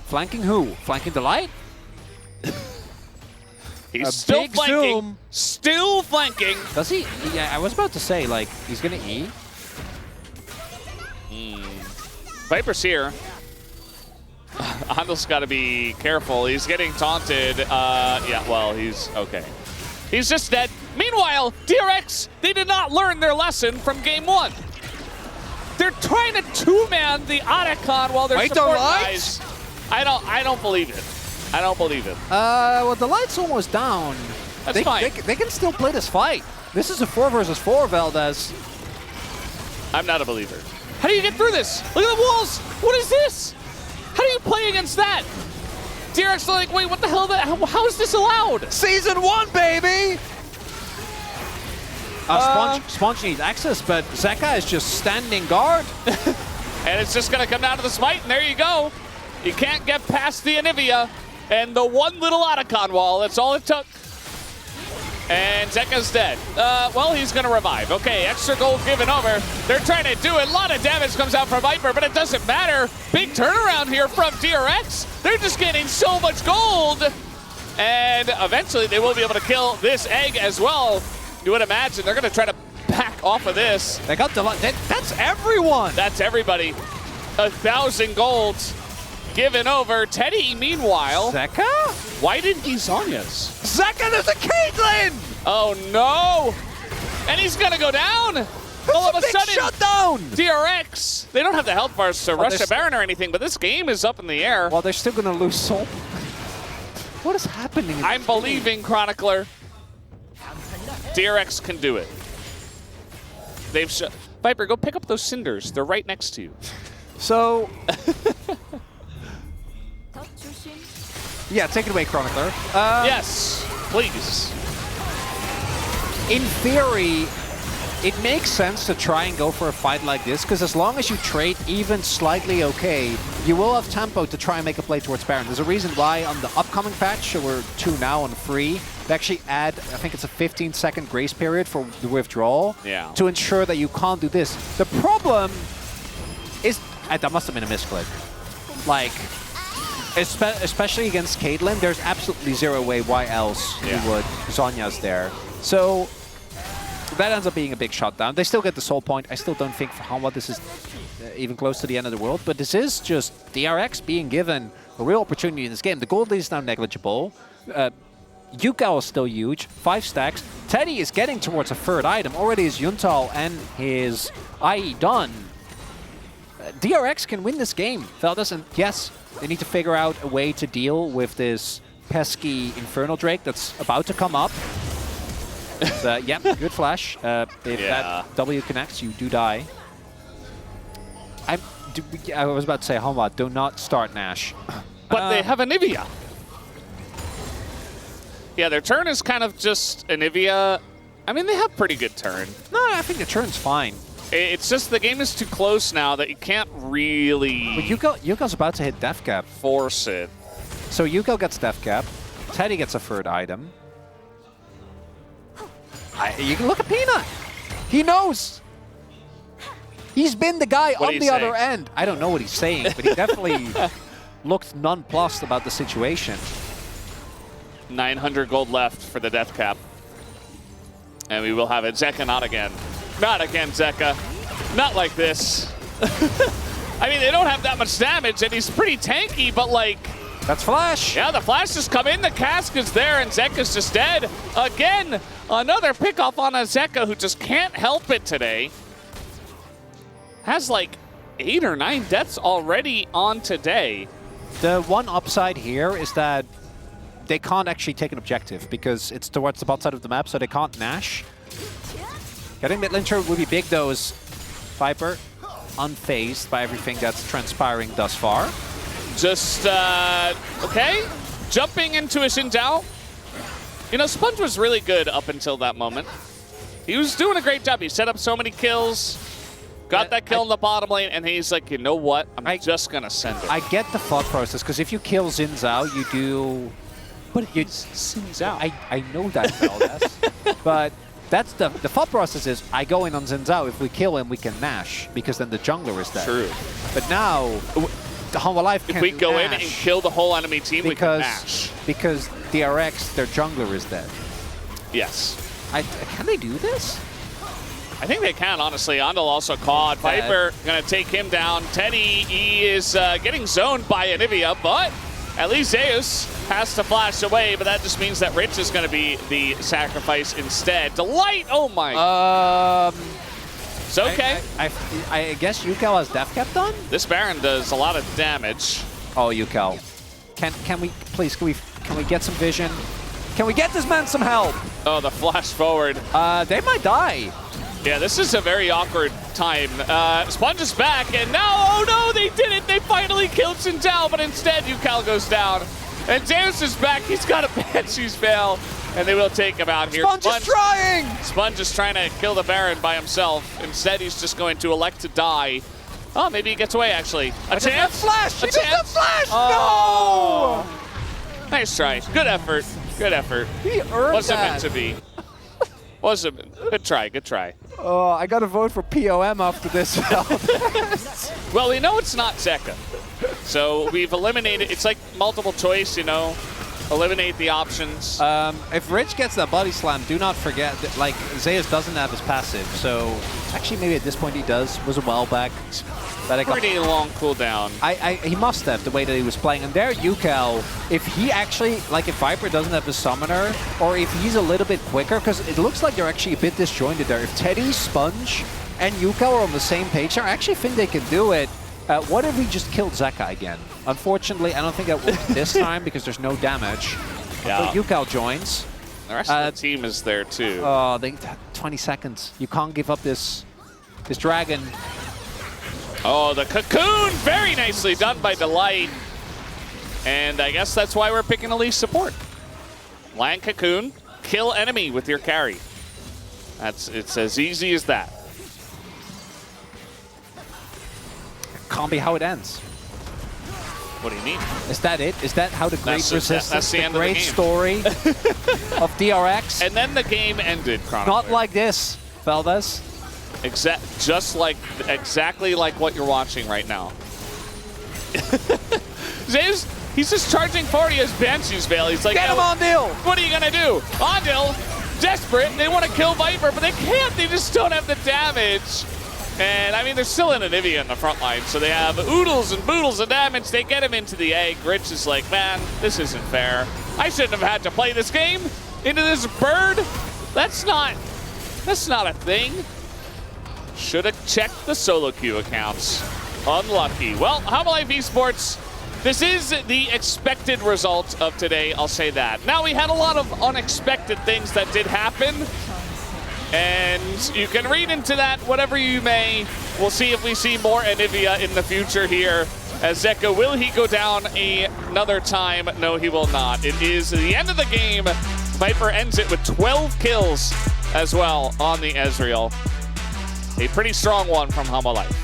Flanking who? Flanking the Light? He's still big flanking. zoom. Still flanking. Does he? Yeah, I was about to say, like, he's going to E. Viper's here. Andel's got to be careful. He's getting taunted. Yeah, well, he's okay. He's just dead. Meanwhile, DRX, they did not learn their lesson from game 1. They're trying to two-man the Otacon while their support guys. I don't believe it. I don't believe it. Well, the Light's almost down. That's fine. They can still play this fight. This is a 4 versus 4, Valdez. I'm not a believer. How do you get through this? Look at the walls. What is this? How do you play against that? DRX are like, wait, what the hell? How is this allowed? Season 1, baby! Sponge needs access, but Zeka is just standing guard. And it's just going to come down to the smite, and there you go. You can't get past the Anivia and the one little Otacon wall. That's all it took. And Zeka's dead. Well, he's going to revive. Okay, extra gold given over. They're trying to do it. A lot of damage comes out from Viper, but it doesn't matter. Big turnaround here from DRX. They're just getting so much gold. And eventually they will be able to kill this egg as well. You would imagine they're going to try to back off of this. They got the that's everyone. That's everybody. 1,000 golds given over. Teddy, meanwhile. Zeka? Why didn't he Zonya's? Zeka, there's a Caitlyn! Oh no! And he's gonna go down! All of a sudden, shutdown! DRX, they don't have the health bars to rush a Baron or anything, but this game is up in the air. Well, they're still gonna lose soul. What is happening? I'm believing, Chronicler. DRX can do it. They've Viper, go pick up those cinders. They're right next to you. So... yeah, take it away, Chronicler. Yes, please. In theory, it makes sense to try and go for a fight like this, because as long as you trade even slightly okay, you will have tempo to try and make a play towards Baron. There's a reason why on the upcoming patch, so we're 2 now on free, they actually add, I think it's a 15-second grace period for the withdrawal to ensure that you can't do this. The problem is, that must have been a misclick. Like, especially against Caitlyn, there's absolutely zero way why else you would. Zonya's there. So that ends up being a big shutdown. They still get the soul point. I still don't think for Hanwha this is even close to the end of the world, but this is just DRX being given a real opportunity in this game. The gold lead is now negligible. Yukao is still huge, 5 stacks. Teddy is getting towards a 3rd item. Already his Yuntal and his IE done. DRX can win this game. Valdez, and yes, they need to figure out a way to deal with this pesky Infernal Drake that's about to come up. So, yeah, good flash. If that W connects, you do die. I was about to say, Hanwha, do not start Nash. But they have Anivia. Yeah, their turn is kind of just Anivia. I mean, they have pretty good turn. No, I think the turn's fine. It's just the game is too close now that you can't really... But Yuko's about to hit Death Cap. Force it. So Yuko gets Death Cap. Teddy gets a 3rd item. You can look at Peanut. He knows. He's been the guy on the other end. I don't know what he's saying, but he definitely looked nonplussed about the situation. 900 gold left for the Death Cap. And we will have it. Zeka, not again. Not again, Zeka. Not like this. I mean, they don't have that much damage, and he's pretty tanky, but like... That's Flash. Yeah, the Flash just come in, the cask is there, and Zeka's just dead. Again, another pickoff on a Zeka who just can't help it today. Has like 8 or 9 deaths already on today. The one upside here is that they can't actually take an objective because it's towards the bot side of the map, so they can't Nash. Getting mid lane turret would be big though. Is Viper unfazed by everything that's transpiring thus far. Just, okay. Jumping into a Xin Zhao. You know, Sponge was really good up until that moment. He was doing a great job. He set up so many kills, got that kill in the bottom lane, and he's like, you know what? I'm just going to send it. I get the thought process, because if you kill Xin Zhao, you do... But he's Xin Zhao. I know that, Veldas. But that's the thought process is, I go in on Xin Zhao. If we kill him, we can Nash, because then the jungler is dead. True. But now, the Humble Life can't If we go Nash in and kill the whole enemy team, we can Nash. Because DRX, their jungler is dead. Yes. Can they do this? I think they can, honestly. Andal also caught. Viper going to take him down. Teddy, he is getting zoned by Anivia, but at least Zeus has to flash away, but that just means that Rich is going to be the sacrifice instead. Delight! Oh my. It's okay. I guess Yukel has Death Cap done? This Baron does a lot of damage. Oh, Yukel. Can we, please, can we get some vision? Can we get this man some help? Oh, the flash forward. They might die. Yeah, this is a very awkward time. Sponge is back, and now, oh no, they did it! They finally killed Xin Zhao, but instead Yukel goes down. And Zeus is back, he's got a Banshee's Veil, and they will take him out here. Sponge is trying! Sponge is trying to kill the Baron by himself. Instead, he's just going to elect to die. Oh, maybe he gets away, actually. A chance? Flash! A chance? Flash! Oh. No! Nice try. Good effort. Good effort. He earned Wasn't that. meant to be. Wasn't. Good try. Good try. Oh, I got to vote for POM after this. Well, we know it's not Zeka. So we've eliminated. It's like multiple choice, you know. Eliminate the options. If Rich gets that body slam, do not forget that, like, Zeus doesn't have his passive. So actually, maybe at this point he does. Was a while back. Pretty long cooldown. He must have, the way that he was playing. And there, Yukel, if he actually, like if Viper doesn't have a summoner, or if he's a little bit quicker, because it looks like they're actually a bit disjointed there. If Teddy, Sponge, and Yukel are on the same page, I actually think they can do it. What if we just killed Zeka again? Unfortunately, I don't think that worked this time because there's no damage. Yeah. But Yukel joins. The rest of the team is there too. Oh, 20 seconds. You can't give up this dragon. Oh, the cocoon! Very nicely done by Delight. And I guess that's why we're picking Elise support. Land cocoon, kill enemy with your carry. It's as easy as that. Can't be how it ends. What do you mean? Is that it? Is that how the great resistance, that's the end of the great game. story of DRX? And then the game ended, Chronicler. Not like this, Veldas. Just like, exactly like what you're watching right now. Zeus, he's just charging forward. He has Banshee's Veil. He's like, get him, Ondil! What are you going to do? Ondil, desperate. They want to kill Viper, but they can't. They just don't have the damage. And, I mean, they're still in Anivia in the front line, so they have oodles and boodles of damage. They get him into the egg. Rich is like, man, this isn't fair. I shouldn't have had to play this game into this bird. That's not a thing. Should have checked the solo queue accounts. Unlucky. Well, Humble Life Esports, this is the expected result of today, I'll say that. Now, we had a lot of unexpected things that did happen. And you can read into that whatever you may. We'll see if we see more Anivia in the future here. As Zeka, will he go down another time? No, he will not. It is the end of the game. Viper ends it with 12 kills as well on the Ezreal. A pretty strong one from Humble Life.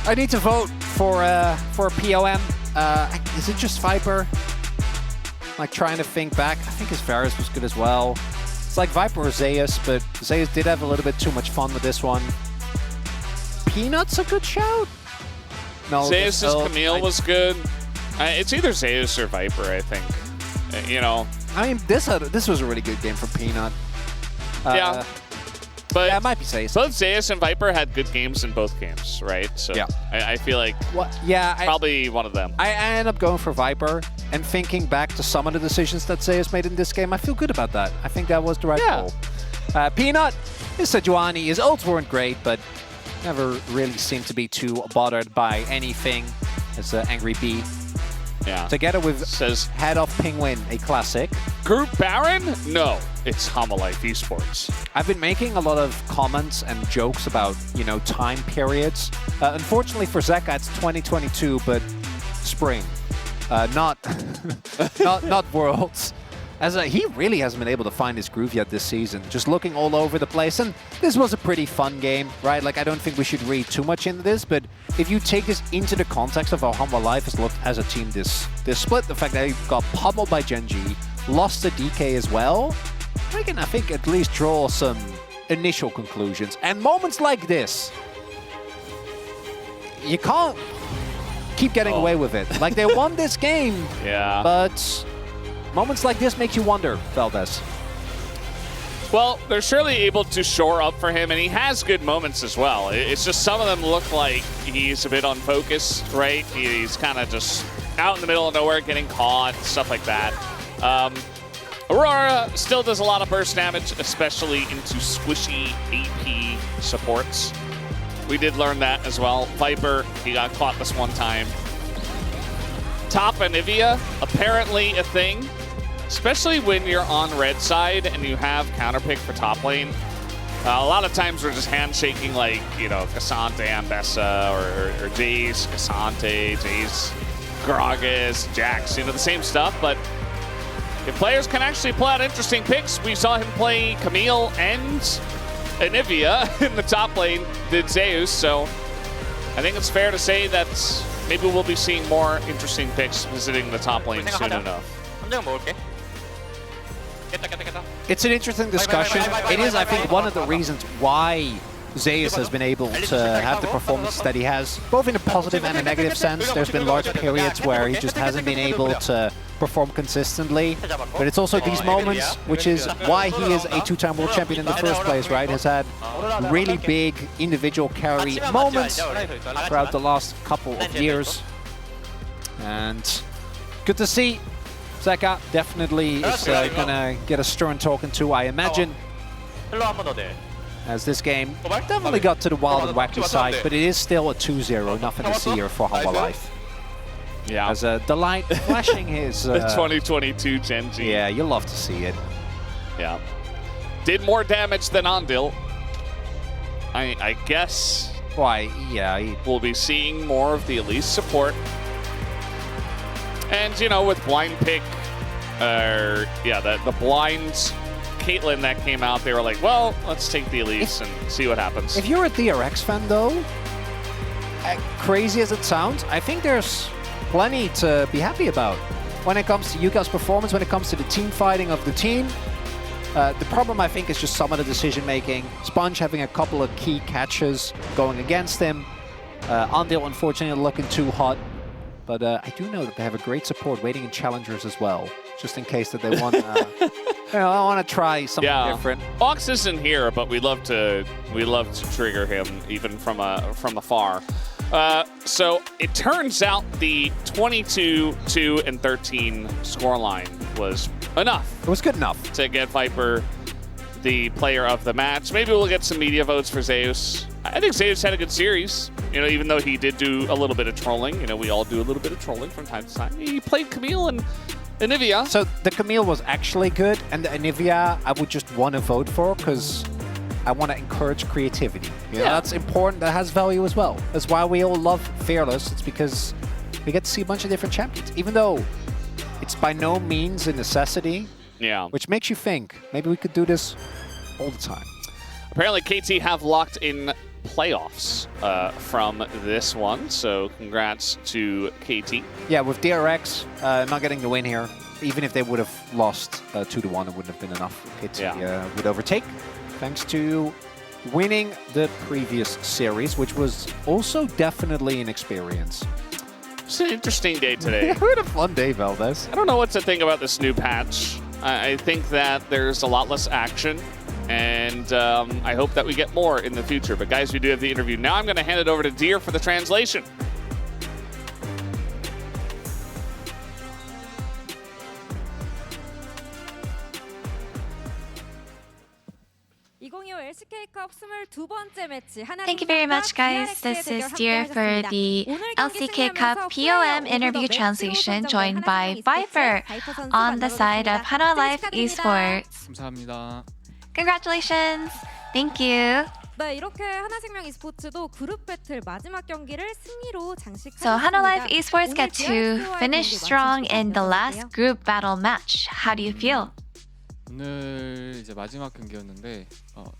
I need to vote for POM. Is it just Viper? Like trying to think back. I think his Varus was good as well. It's like Viper or Zeus, but Zeus did have a little bit too much fun with this one. Peanut's a good shout. No, Zeus's Camille was good. It's either Zeus or Viper, I think. You know. I mean, this was a really good game for Peanut. Yeah. But yeah, it might be Zeus. Both Zeus and Viper had good games in both games, right? So yeah. I feel like probably one of them. I end up going for Viper, and thinking back to some of the decisions that Zeus made in this game, I feel good about that. I think that was the right call. Peanut, his Sejuani, his ults weren't great, but never really seemed to be too bothered by anything. as Angry Bee. Yeah. Together with Says Head of Penguin, a classic. Group Baron? No, it's Homolife Esports. I've been making a lot of comments and jokes about, you know, time periods. Unfortunately for Zeka, it's 2022, but spring, not not Worlds. As he really hasn't been able to find his groove yet this season, just looking all over the place. And this was a pretty fun game, right? Like, I don't think we should read too much into this, but if you take this into the context of how Homolife has looked as a team this split, the fact that he got pummeled by Genji, lost to DK as well, we can, I think, at least draw some initial conclusions. And moments like this, you can't keep getting away with it. Like, they won this game, Yeah. but moments like this make you wonder, Valdez. Well, they're surely able to shore up for him, and he has good moments as well. It's just some of them look like he's a bit unfocused, right? He's kind of just out in the middle of nowhere getting caught, stuff like that. Aurora still does a lot of burst damage, especially into squishy AP supports. We did learn that as well. Viper, he got caught this one time. Top Anivia, apparently a thing. Especially when you're on red side and you have counterpick for top lane. A lot of times we're just handshaking like, you know, Cassante, Ambessa, or Jace, Cassante, Jace, Gragas, Jax, you know, the same stuff. But if players can actually pull out interesting picks, we saw him play Camille and Anivia in the top lane, did Zeus. So I think it's fair to say that maybe we'll be seeing more interesting picks visiting the top lane soon enough. It's an interesting discussion. It is, I think, one of the reasons why Zeus has been able to have the performance that he has, both in a positive and a negative sense. There's been large periods where he just hasn't been able to perform consistently. But it's also these moments, which is why he is a two-time world champion in the first place, right? Has had really big individual carry moments throughout the last couple of years. And good to see. Zeka definitely is going to get a stern talking to, I imagine, as this game definitely got to the wild and wacky side, but it is still a 2-0, nothing to see here for Homolife. Yeah. As a Delight flashing his... 2022 Genji. Yeah, you love to see it. Yeah. Did more damage than Ondil. I guess... Why, yeah. We'll be seeing more of the Elise support. And, you know, with blind pick, the blind Caitlyn that came out, they were like, well, let's take the Elise and see what happens. If you're a DRX fan, though, crazy as it sounds, I think there's plenty to be happy about when it comes to Yuka's performance, when it comes to the team fighting of the team. The problem, I think, is just some of the decision-making. Sponge having a couple of key catches going against him. Ondil, unfortunately, looking too hot. But I do know that they have a great support waiting in challengers as well, just in case that they want. I want to try something different. Fox isn't here, but we love to trigger him even from afar. So it turns out the 22, 2, and 13 scoreline was enough. It was good enough to get Viper the player of the match. Maybe we'll get some media votes for Zeus. I think Zeus had a good series, you know, even though he did do a little bit of trolling. You know, we all do a little bit of trolling from time to time. He played Camille and Anivia. So the Camille was actually good, and the Anivia I would just want to vote for because I want to encourage creativity. You know, that's important. That has value as well. That's why we all love Fearless. It's because we get to see a bunch of different champions, even though it's by no means a necessity. Yeah. Which makes you think maybe we could do this all the time. Apparently, KT have locked in playoffs from this one, so congrats to KT. Yeah, with DRX not getting the win here, even if they would have lost 2-1, it wouldn't have been enough. KT would overtake, thanks to winning the previous series, which was also definitely an experience. It's an interesting day today. We had a fun day, Valdez. I don't know what to think about this new patch. I think that there's a lot less action, and I hope that we get more in the future. But guys, we do have the interview. Now I'm going to hand it over to Deer for the translation. LCK 컵 Thank you very much, guys. This is Dear for the LCK Cup POM interview translation, joined by Viper on the side of Hana Life Esports. 감사합니다. Congratulations. Thank you. 네, 이렇게 하나생명 e스포츠도 그룹 배틀 마지막 경기를 승리로 장식하였습니다. So Hana Life Esports get to finish strong in the last group battle match. How do you feel? 오늘 이제 마지막 경기였는데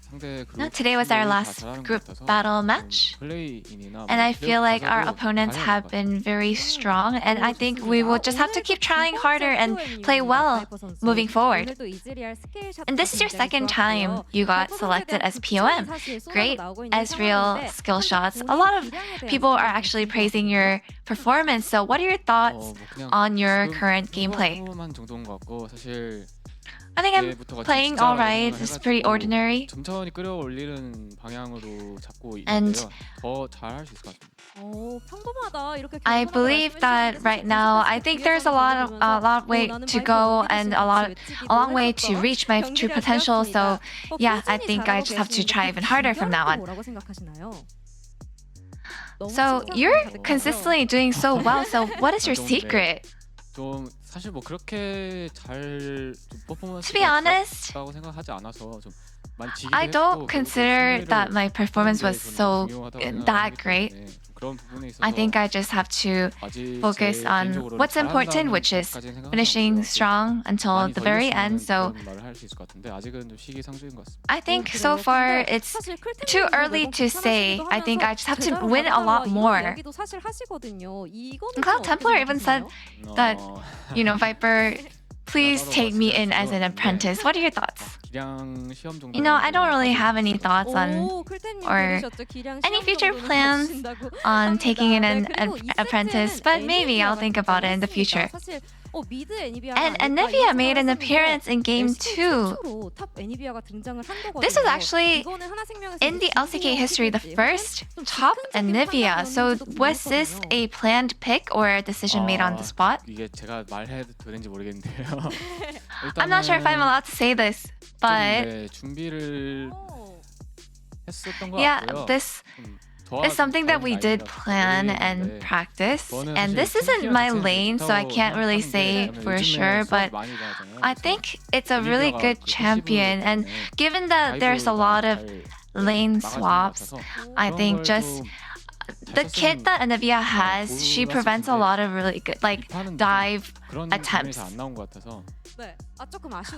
상대 그룹 Today was our 다 last 잘하는 것 group 같아서 battle match. 플레이인이나 And I feel like our 가서도 opponents 잘해야 have 될 것 been very strong, and I think we will just have to keep trying harder and play well moving forward. And this is your second time you got selected as POM. Great Ezreal skill shots. A lot of people are actually praising your performance. So what are your thoughts on your current gameplay? 만 정도인 것 같고 사실 I think I'm playing alright. It's pretty ordinary. 천천히 끌어올리는 방향으로 잡고 And 있는데요. 더 잘할 수 있을 것 같습니다. I believe that right now, I think there's a lot way to go and a long way to reach my true potential. So yeah, I think I just have to try even harder from now on. So you're consistently doing so well. So what is your secret? 좀 사실 뭐 그렇게 잘 퍼포먼스가 To be honest, 좋다고 생각하지 않아서 좀 많이 지기도 I don't 했고, consider 그리고 that my performance was 저는 so 중요하다고 that 생각하기 great. 때문에 좀 그런 부분에 있어서 I think I just have to 아직 focus 제 on 개인적으로는 what's important, which is 잘한다는 finishing 생각은 strong until 많이 the very end. 걸렸으면 So 그런 말을 할 수 있을 것 같은데 아직은 좀 시기상조인 것 같습니다. I think so far it's too early to say. I think I just have to win a lot more. Cloud Templar even said that, you know, Viper, please take me in as an apprentice. What are your thoughts? 기량 시험 정도. You know, I don't really have any thoughts on or any future plans on taking in an apprentice, but maybe I'll think about it in the future. And Anivia made an appearance in Game 2. This was actually, in the LCK history, the first top Anivia. So was this a planned pick or a decision made on the spot? 이게 제가 말해도 되는지 모르겠는데요. I'm not sure if I'm allowed to say this, but 준비를 했었던 것 yeah, 같고요. this is something that we did plan and practice. And this isn't my lane, so I can't really say for sure, but I think it's a really good champion. And given that there's a lot of lane swaps, I think just the kit that Anivia has, she prevents a lot of really good like dive attempts.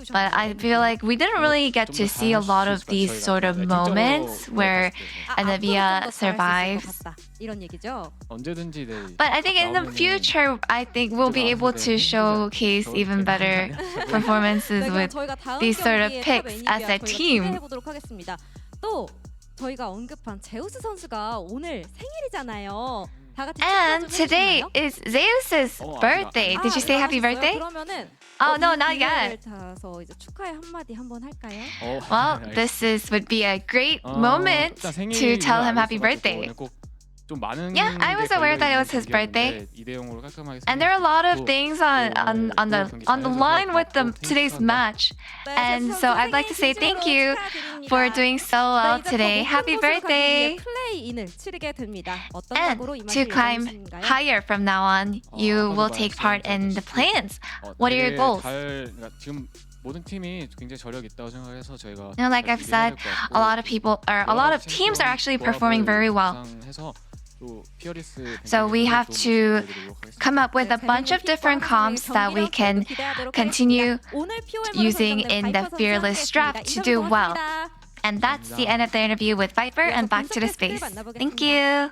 But I feel like we didn't really get to see a lot of these sort of moments where Anivia survives. But I think in the future, I think we'll be able to showcase even better performances with these sort of picks as a team. 저희가 언급한 제우스 선수가 오늘 생일이잖아요. And today is Zeus's birthday. Did you say happy birthday? Oh no, not yet. 축하의 한마디 한번 할까요? Well, this would be a great moment to tell him happy birthday. Yeah, I was aware that it was his birthday. And there are a lot of things on the line with today's match. And so I'd like to say thank you for doing so well today. Happy birthday! And to climb higher from now on, you will take part in the play-ins. What are your goals? 모든 팀이 굉장히 저력이 있다고 생각해서 저희가 You know, like I've said, a lot of people or a lot of teams are actually performing very well. So we have to come up with a bunch of different comps that we can continue using in the Fearless draft to do well. And that's the end of the interview with Viper, and back to the space. Thank you.